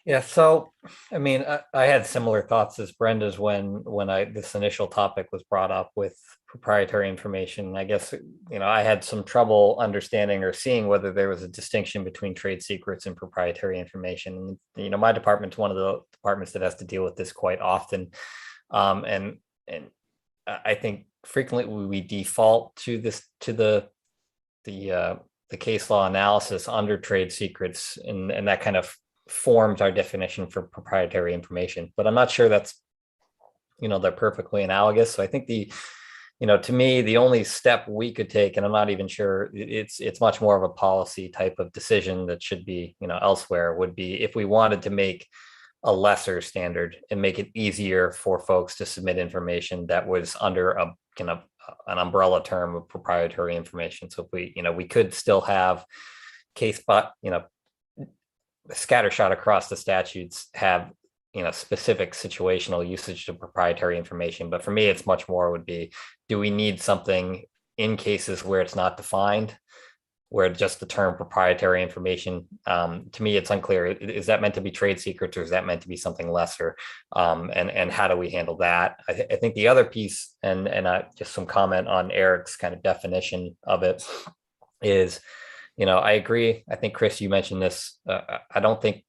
Yeah, so I mean, I had similar thoughts as Brenda's when this initial topic was brought up with proprietary information. I guess, I had some trouble understanding or seeing whether there was a distinction between trade secrets and proprietary information. My department's one of the departments that has to deal with this quite often. And I think frequently we default to the the case law analysis under trade secrets, and that kind of forms our definition for proprietary information. But I'm not sure that's, they're perfectly analogous. So I think to me, the only step we could take, and I'm not even sure, it's much more of a policy type of decision that should be, elsewhere, would be if we wanted to make a lesser standard and make it easier for folks to submit information that was under a an umbrella term of proprietary information. So if we could still have case, but scattershot across the statutes have specific situational usage of proprietary information. But for me, it's much more would be, do we need something in cases where it's not defined, where just the term proprietary information, to me, it's unclear. Is that meant to be trade secrets, or is that meant to be something lesser? And how do we handle that? I think the other piece, and just some comment on Eric's kind of definition of it is, I agree. I think, Chris, you mentioned this. I don't think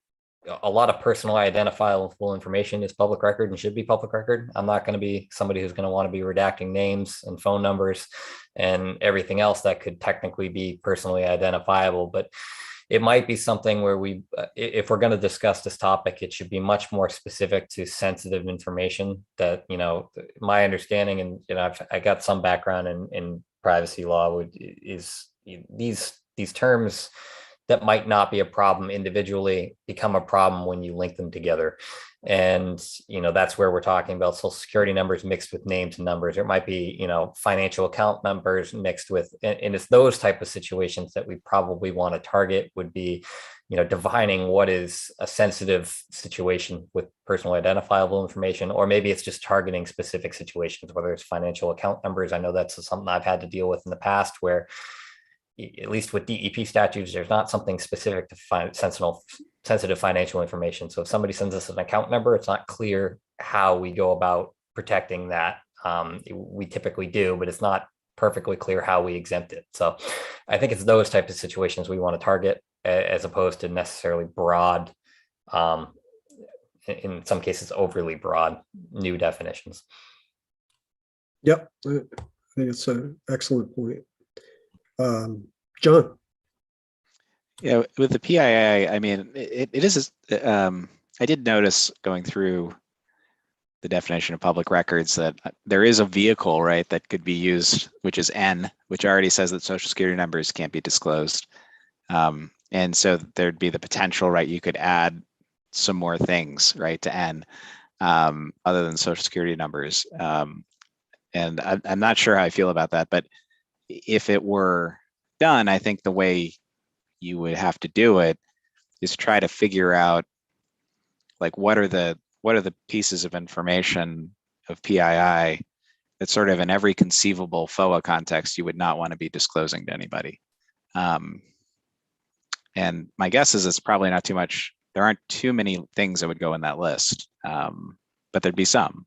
a lot of personally identifiable information is public record and should be public record. I'm not going to be somebody who's going to want to be redacting names and phone numbers and everything else that could technically be personally identifiable. But it might be something where if we're going to discuss this topic, it should be much more specific to sensitive information that, my understanding, and, I got some background in privacy law, is these terms that might not be a problem individually become a problem when you link them together. And, that's where we're talking about social security numbers mixed with names and numbers. It might be, financial account numbers mixed with, and it's those type of situations that we probably want to target, would be, defining what is a sensitive situation with personally identifiable information, or maybe it's just targeting specific situations, whether it's financial account numbers. I know that's something I've had to deal with in the past, where at least with DEP statutes, there's not something specific to sensitive financial information. So if somebody sends us an account number, it's not clear how we go about protecting that. We typically do, but it's not perfectly clear how we exempt it. So I think it's those types of situations we want to target, as opposed to necessarily broad, in some cases, overly broad new definitions. Yep, I think it's an excellent point. John. Yeah, with the PII, I mean, it is, I did notice going through the definition of public records that there is a vehicle, right, that could be used, which is N, which already says that social security numbers can't be disclosed. And so there'd be the potential, right, you could add some more things, right, to N, other than social security numbers. And I'm not sure how I feel about that, but if it were done, I think the way you would have to do it is try to figure out, like, what are the pieces of information of PII that sort of in every conceivable FOA context you would not want to be disclosing to anybody. And my guess is it's probably not too much. There aren't too many things that would go in that list, but there'd be some.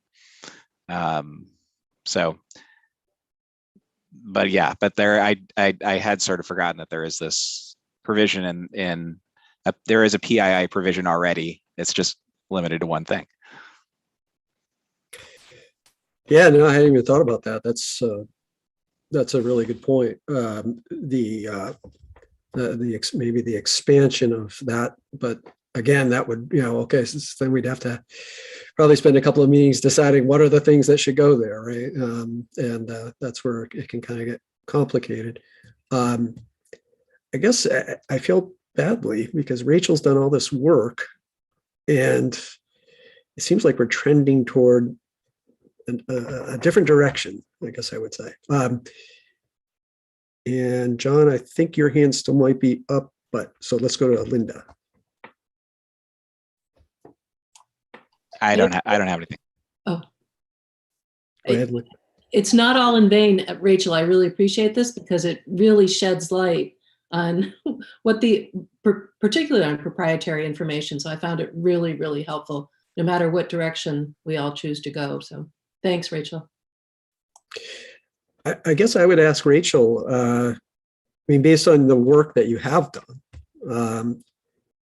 But yeah, but there, I had sort of forgotten that there is this provision there is a PII provision already. It's just limited to one thing. Yeah, no, I hadn't even thought about that. That's a really good point. Maybe the expansion of that, but again, that would, okay, so then we'd have to probably spend a couple of meetings deciding what are the things that should go there, right? And that's where it can kind of get complicated. I guess I feel badly because Rachel's done all this work, and it seems like we're trending toward a different direction, I guess I would say. And John, I think your hand still might be up, but so let's go to Linda. I don't have anything. Oh, Go ahead, Linda. it's not all in vain, Rachel. I really appreciate this because it really sheds light on what particularly on proprietary information. So I found it really, really helpful, no matter what direction we all choose to go. So thanks, Rachel. I guess I would ask Rachel, based on the work that you have done,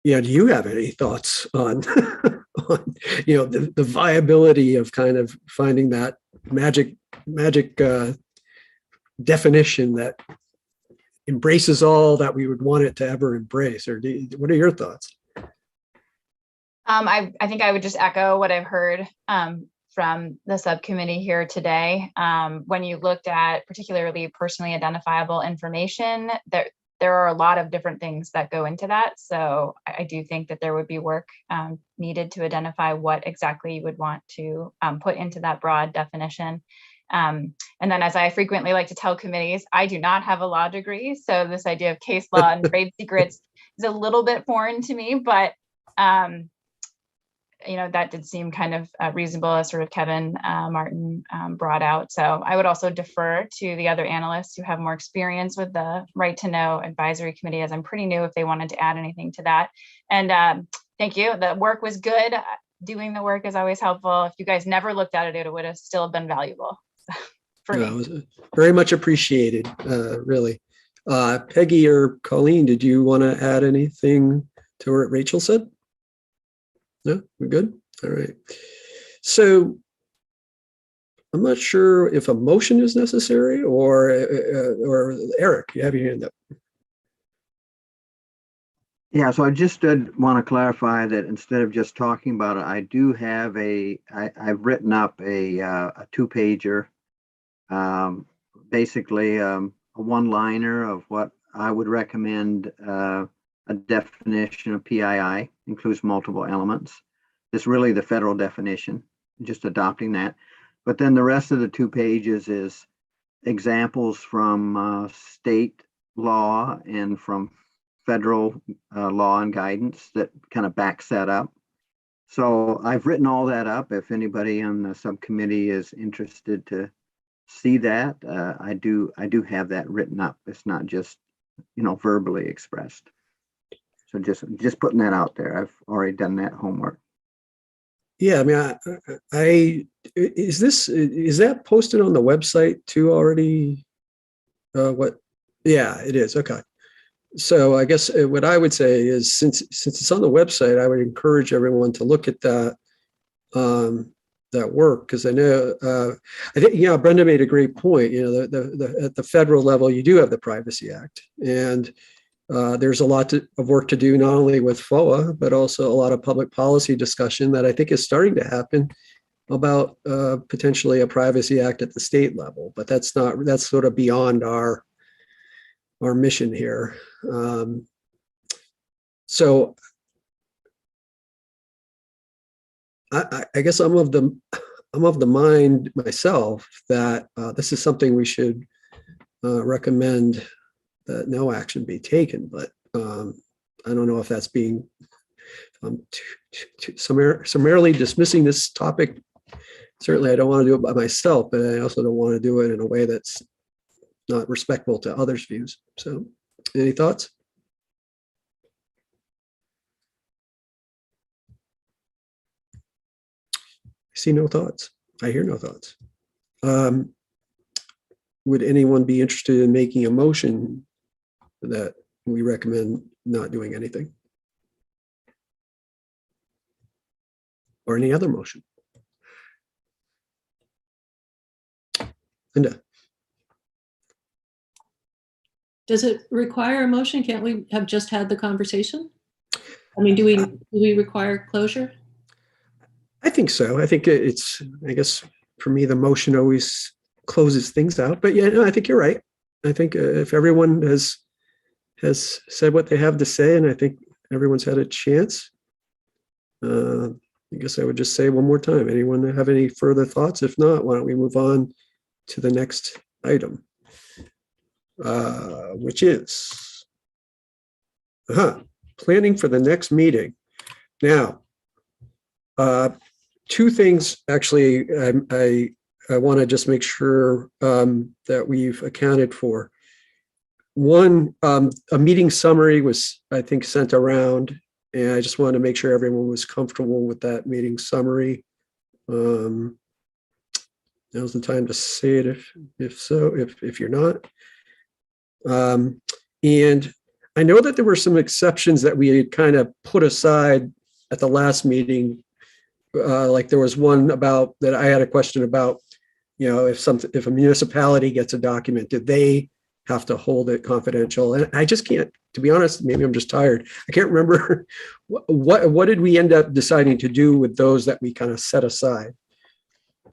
do you have any thoughts on, the viability of kind of finding that magic definition that, embraces all that we would want it to ever embrace? Or what are your thoughts? I think I would just echo what I've heard from the subcommittee here today. When you looked at particularly personally identifiable information, there are a lot of different things that go into that. So I do think that there would be work needed to identify what exactly you would want to put into that broad definition. And then, as I frequently like to tell committees, I do not have a law degree. So this idea of case law and trade secrets is a little bit foreign to me, but that did seem kind of reasonable, as sort of Kevin Martin brought out. So I would also defer to the other analysts who have more experience with the Right to Know Advisory Committee, as I'm pretty new, if they wanted to add anything to that. And thank you. The work was good. Doing the work is always helpful. If you guys never looked at it, it would have still been valuable for me. It was very much appreciated, really. Peggy or Colleen, did you want to add anything to what Rachel said? No, we're good. All right. So I'm not sure if a motion is necessary, or Eric, you have your hand up. Yeah, so I just want to clarify that instead of just talking about it, I do have I've written up a two-pager, basically a one-liner of what I would recommend. A definition of PII includes multiple elements. It's really the federal definition, just adopting that. But then the rest of the 2 pages is examples from state law and from federal law and guidance that kind of backs that up. So I've written all that up. If anybody on the subcommittee is interested to see that, I do have that written up. It's not just, verbally expressed. So just putting that out there. I've already done that homework. Yeah, I mean, is that posted on the website too already? Yeah, it is. Okay. So I guess what I would say is, since it's on the website, I would encourage everyone to look at that work, because I know I think Brenda made a great point. At the federal level, you do have the Privacy Act, and there's a lot of work to do, not only with FOA, but also a lot of public policy discussion that I think is starting to happen about potentially a Privacy Act at the state level. But that's sort of beyond our mission here. So I guess I'm of the mind myself that this is something we should recommend that no action be taken, but I don't know if that's being summarily dismissing this topic. Certainly, I don't want to do it by myself, but I also don't want to do it in a way that's not respectful to others' views. So, any thoughts? I see no thoughts. I hear no thoughts. Would anyone be interested in making a motion that we recommend not doing anything? Or any other motion? Linda? Does it require a motion? Can't we have just had the conversation? I mean, do we require closure? I think so. I think I guess for me, the motion always closes things out. But yeah, no, I think you're right. I think if everyone has said what they have to say, and I think everyone's had a chance, I guess I would just say one more time. Anyone have any further thoughts? If not, why don't we move on to the next item, which is planning for the next meeting. Now, 2 things actually I want to just make sure that we've accounted for. One, a meeting summary was, I think, sent around, and I just wanted to make sure everyone was comfortable with that meeting summary. Now's the time to say it if you're not. And I know that there were some exceptions that we had kind of put aside at the last meeting. Like there was one about that I had a question about, if a municipality gets a document, did they have to hold it confidential. And I just can't, to be honest, maybe I'm just tired. I can't remember what did we end up deciding to do with those that we kind of set aside?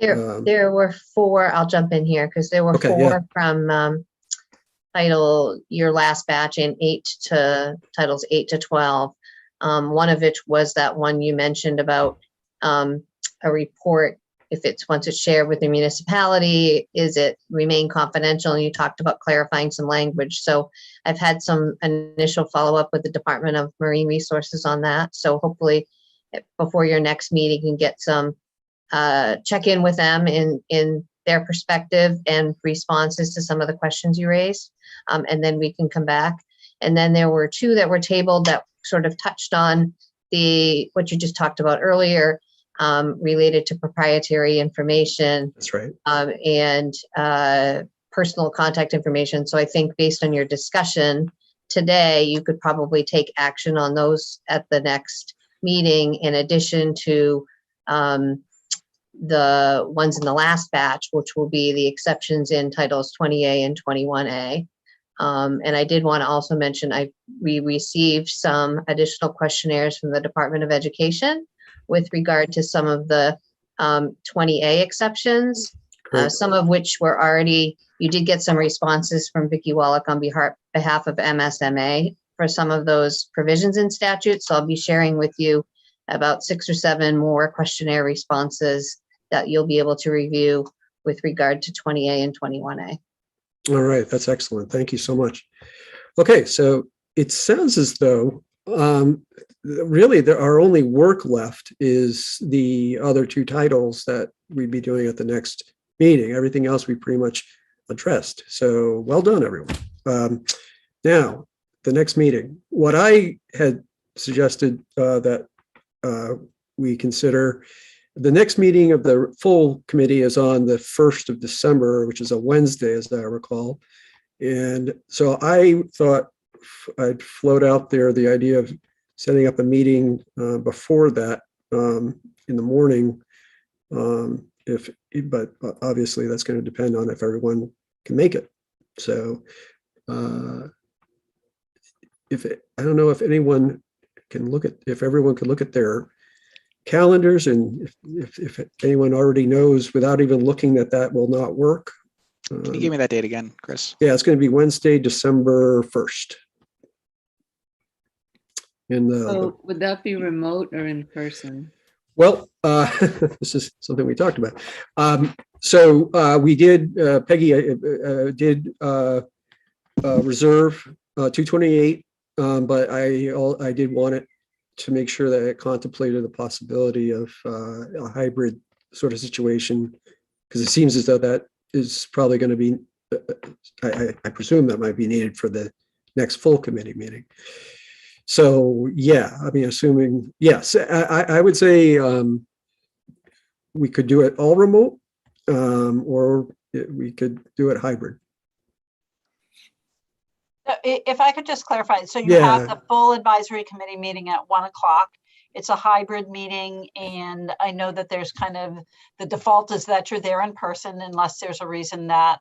There were 4, I'll jump in here because there were Okay, 4 yeah. from title, your last batch in titles 8 to 12. One of which was that one you mentioned about a report. If once it's shared with the municipality, is it remain confidential? And you talked about clarifying some language. So I've had some initial follow-up with the Department of Marine Resources on that. So hopefully before your next meeting, you can get some check in with them in their perspective and responses to some of the questions you raised. And then we can come back. And then there were 2 that were tabled that sort of touched on what you just talked about earlier, related to proprietary information. That's right. And personal contact information. So I think based on your discussion today, you could probably take action on those at the next meeting, in addition to the ones in the last batch, which will be the exceptions in titles 20A and 21A. And I did want to also mention, we received some additional questionnaires from the Department of Education with regard to some of the 20A exceptions, some of which were already, you did get some responses from Vicki Wallach on behalf of MSMA for some of those provisions in statute. So I'll be sharing with you about 6 or 7 more questionnaire responses that you'll be able to review with regard to 20A and 21A. All right, that's excellent. Thank you so much. Okay, so it sounds as though really our only work left is the other 2 titles that we'd be doing at the next meeting. Everything else we pretty much addressed. So well done, everyone. Now, the next meeting, what I had suggested that we consider, the next meeting of the full committee is on the 1st of December, which is a Wednesday, as I recall. And so I thought I'd float out there the idea of setting up a meeting before that in the morning. But obviously that's going to depend on if everyone can make it. So I don't know if anyone can if everyone could look at their calendars, and if anyone already knows without even looking that will not work. Can you give me that date again, Chris? Yeah, it's going to be Wednesday, December 1st. And So would that be remote or in person? well, this is something we talked about. So we did, Peggy did reserve 228, but I did want it to make sure that it contemplated the possibility of a hybrid sort of situation, because it seems as though that is probably going to be, I presume that might be needed for the next full committee meeting. So, yeah, I mean, assuming, yes, I would say we could do it all remote, or we could do it hybrid. If I could just clarify, so you have the full advisory committee meeting at 1 o'clock. It's a hybrid meeting, and I know that there's kind of, the default is that you're there in person unless there's a reason that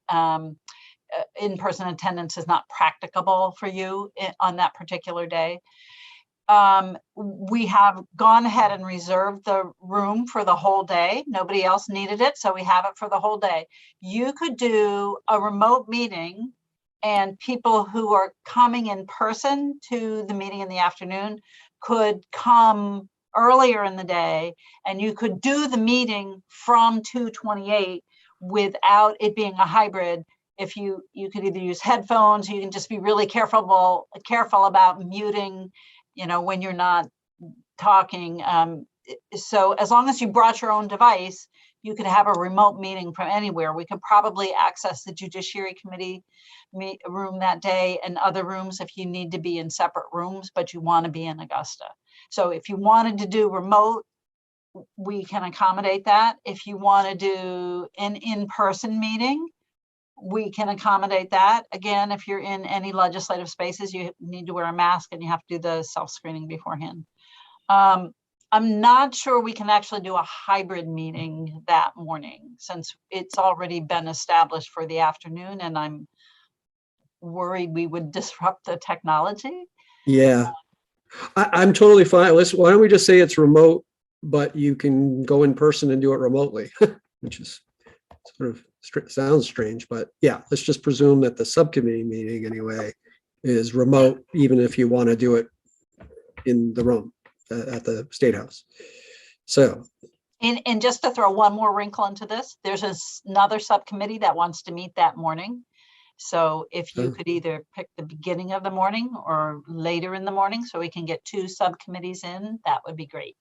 in-person attendance is not practicable for you on that particular day. We have gone ahead and reserved the room for the whole day. Nobody else needed it, so we have it for the whole day. You could do a remote meeting, and people who are coming in person to the meeting in the afternoon could come earlier in the day, and you could do the meeting from 2:28 without it being a hybrid. If you could either use headphones, you can just be really careful about muting, when you're not talking. So as long as you brought your own device, you could have a remote meeting from anywhere. We could probably access the Judiciary Committee room that day and other rooms if you need to be in separate rooms, but you want to be in Augusta. So if you wanted to do remote, we can accommodate that. If you want to do an in-person meeting, we can accommodate that. Again, if you're in any legislative spaces, you need to wear a mask and you have to do the self-screening beforehand. I'm not sure we can actually do a hybrid meeting that morning, since it's already been established for the afternoon, and I'm worried we would disrupt the technology. Yeah, I'm totally fine. Why don't we just say it's remote, but you can go in person and do it remotely, which is sort of sounds strange, but yeah, let's just presume that the subcommittee meeting anyway is remote, even if you want to do it in the room at the State House. So, And just to throw one more wrinkle into this, there's another subcommittee that wants to meet that morning. So if you could either pick the beginning of the morning or later in the morning, so we can get 2 subcommittees in, that would be great.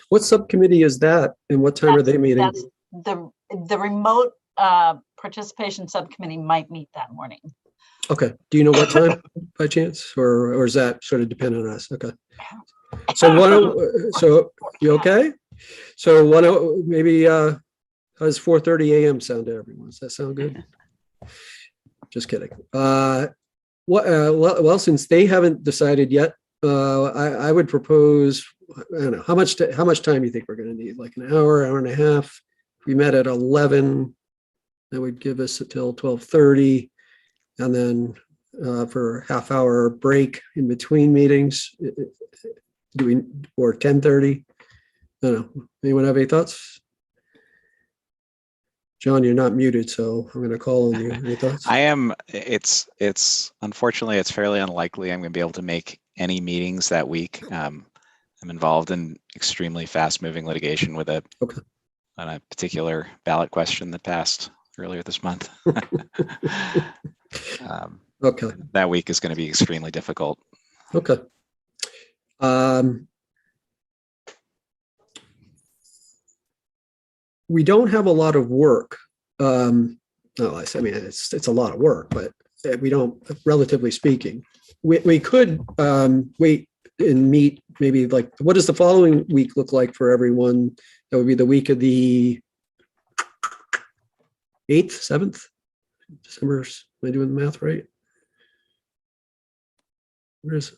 what subcommittee is that, and what time are they meeting? That's the remote participation subcommittee might meet that morning. Okay. Do you know what time by chance, or is that sort of depend on us? Okay. So you okay? So maybe how does 4:30 a.m. sound to everyone? Does that sound good? Just kidding. Well, since they haven't decided yet, I would propose, I don't know, how much time do you think we're going to need? Like an hour and a half? If we met at 11, that would give us until 12:30. And then for a half-hour break in between meetings, or 10:30? I don't know. Anyone have any thoughts? John, you're not muted, so I'm going to call on you. Any thoughts? I am. It's unfortunately, it's fairly unlikely I'm going to be able to make any meetings that week. I'm involved in extremely fast-moving litigation with on a particular ballot question that passed earlier this month. Okay. That week is going to be extremely difficult. Okay. We don't have a lot of work. I mean, it's a lot of work, but we don't, relatively speaking. We could wait and meet maybe like, what does the following week look like for everyone? That would be the week of the 8th, 7th, December. Am I doing the math right? Where is it?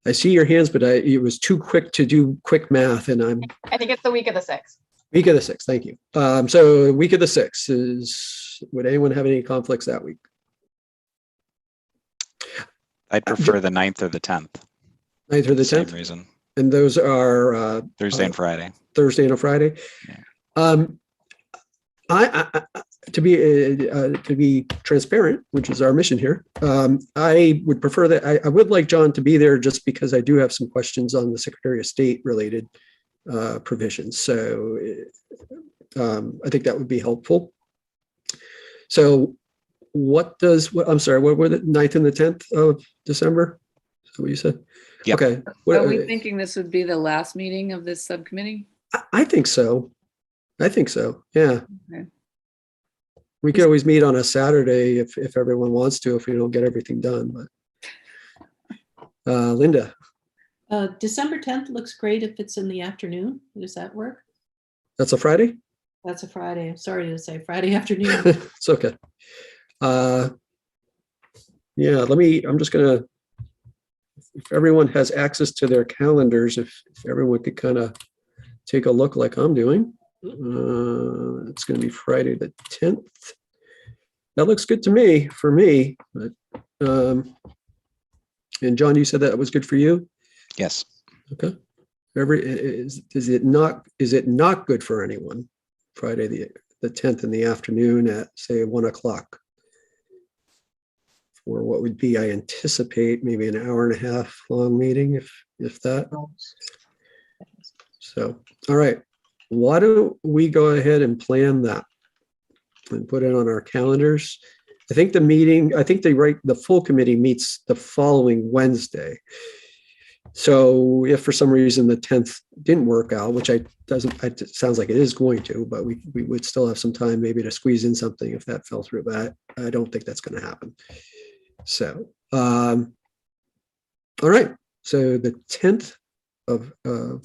I see your hands, but it was too quick to do quick math, and I think it's the week of the 6th. Week of the 6th, thank you. So week of the 6th is, would anyone have any conflicts that week? I'd prefer the 9th or the 10th. 9th or the 10th? Same reason. And those are Thursday and Friday. Thursday and a Friday. Yeah. To be transparent, which is our mission here, I would prefer that I would like John to be there, just because I do have some questions on the Secretary of State related provisions. So I think that would be helpful. So I'm sorry, what were the 9th and the 10th of December? Is that what you said? Yep. Okay. Are we thinking this would be the last meeting of this subcommittee? I think so. Yeah. Okay. We could always meet on a Saturday if everyone wants to, if we don't get everything done, but Linda. December 10th looks great if it's in the afternoon. Does that work? That's a Friday? That's a Friday. I'm sorry to say Friday afternoon. It's okay. Yeah, I'm just gonna, if everyone has access to their calendars, if everyone could kind of take a look like I'm doing. It's going to be Friday the 10th. That looks good to me, for me. But, and John, you said that was good for you? Yes. Okay. Is it not good for anyone? Friday the 10th in the afternoon at, say, 1:00 for what would be, I anticipate, maybe an hour and a half long meeting, if that. So, all right. Why don't we go ahead and plan that and put it on our calendars? I think the full committee meets the following Wednesday. So if for some reason the 10th didn't work out, which it sounds like it is going to, but we would still have some time maybe to squeeze in something if that fell through, but I don't think that's going to happen. So, all right. So the 10th of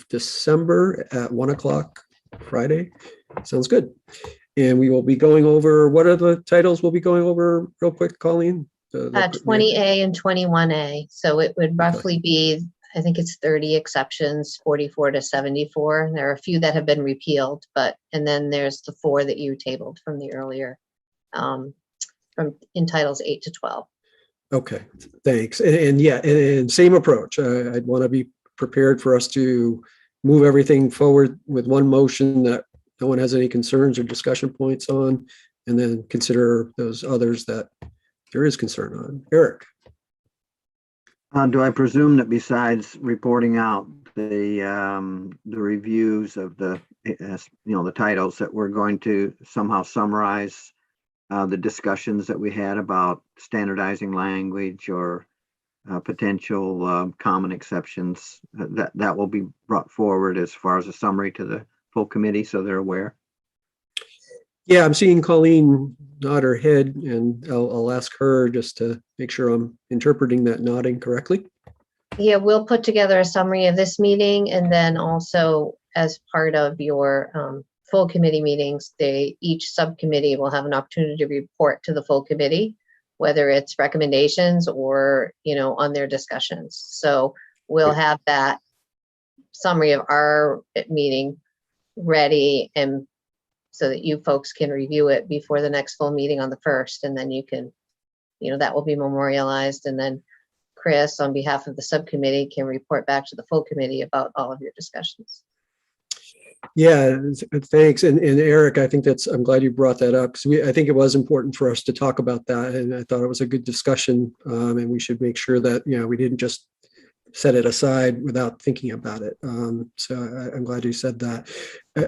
December at 1:00 Friday. Sounds good. And we will be going over, what are the titles we'll be going over real quick, Colleen? 20A and 21A. So it would roughly be, I think it's 30 exceptions, 44 to 74. There are a few that have been repealed, and then there's the 4 that you tabled from the earlier in titles 8 to 12. Okay, thanks. And yeah, and same approach. I'd want to be prepared for us to move everything forward with one motion that no one has any concerns or discussion points on, and then consider those others that there is concern on. Eric? Do I presume that besides reporting out the reviews of the the titles, that we're going to somehow summarize the discussions that we had about standardizing language or potential common exceptions, that will be brought forward as far as a summary to the full committee so they're aware? Yeah, I'm seeing Colleen nod her head, and I'll ask her just to make sure I'm interpreting that nodding correctly. Yeah, we'll put together a summary of this meeting, and then also as part of your full committee meetings, each subcommittee will have an opportunity to report to the full committee, whether it's recommendations or, on their discussions. So we'll have that summary of our meeting ready, and so that you folks can review it before the next full meeting on the 1st, and then you can, that will be memorialized, and then Chris, on behalf of the subcommittee, can report back to the full committee about all of your discussions. Yeah, thanks. And Eric, I think I'm glad you brought that up, because I think it was important for us to talk about that. And I thought it was a good discussion. And we should make sure that, we didn't just set it aside without thinking about it. So I'm glad you said that.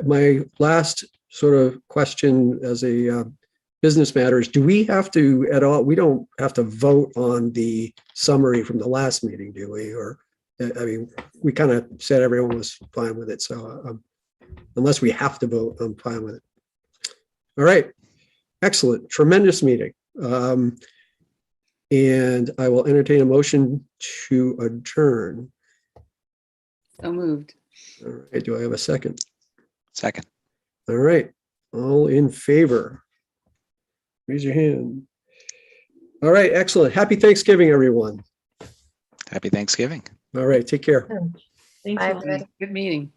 My last sort of question as a business matter is, do we have to at all, we don't have to vote on the summary from the last meeting, do we? Or, I mean, we kind of said everyone was fine with it. So unless we have to vote, I'm fine with it. All right. Excellent. Tremendous meeting. And I will entertain a motion to adjourn. So moved. All right. Do I have a second? Second. All right. All in favor? Raise your hand. All right. Excellent. Happy Thanksgiving, everyone. Happy Thanksgiving. All right. Take care. Thanks, Bye, everybody. Good meeting.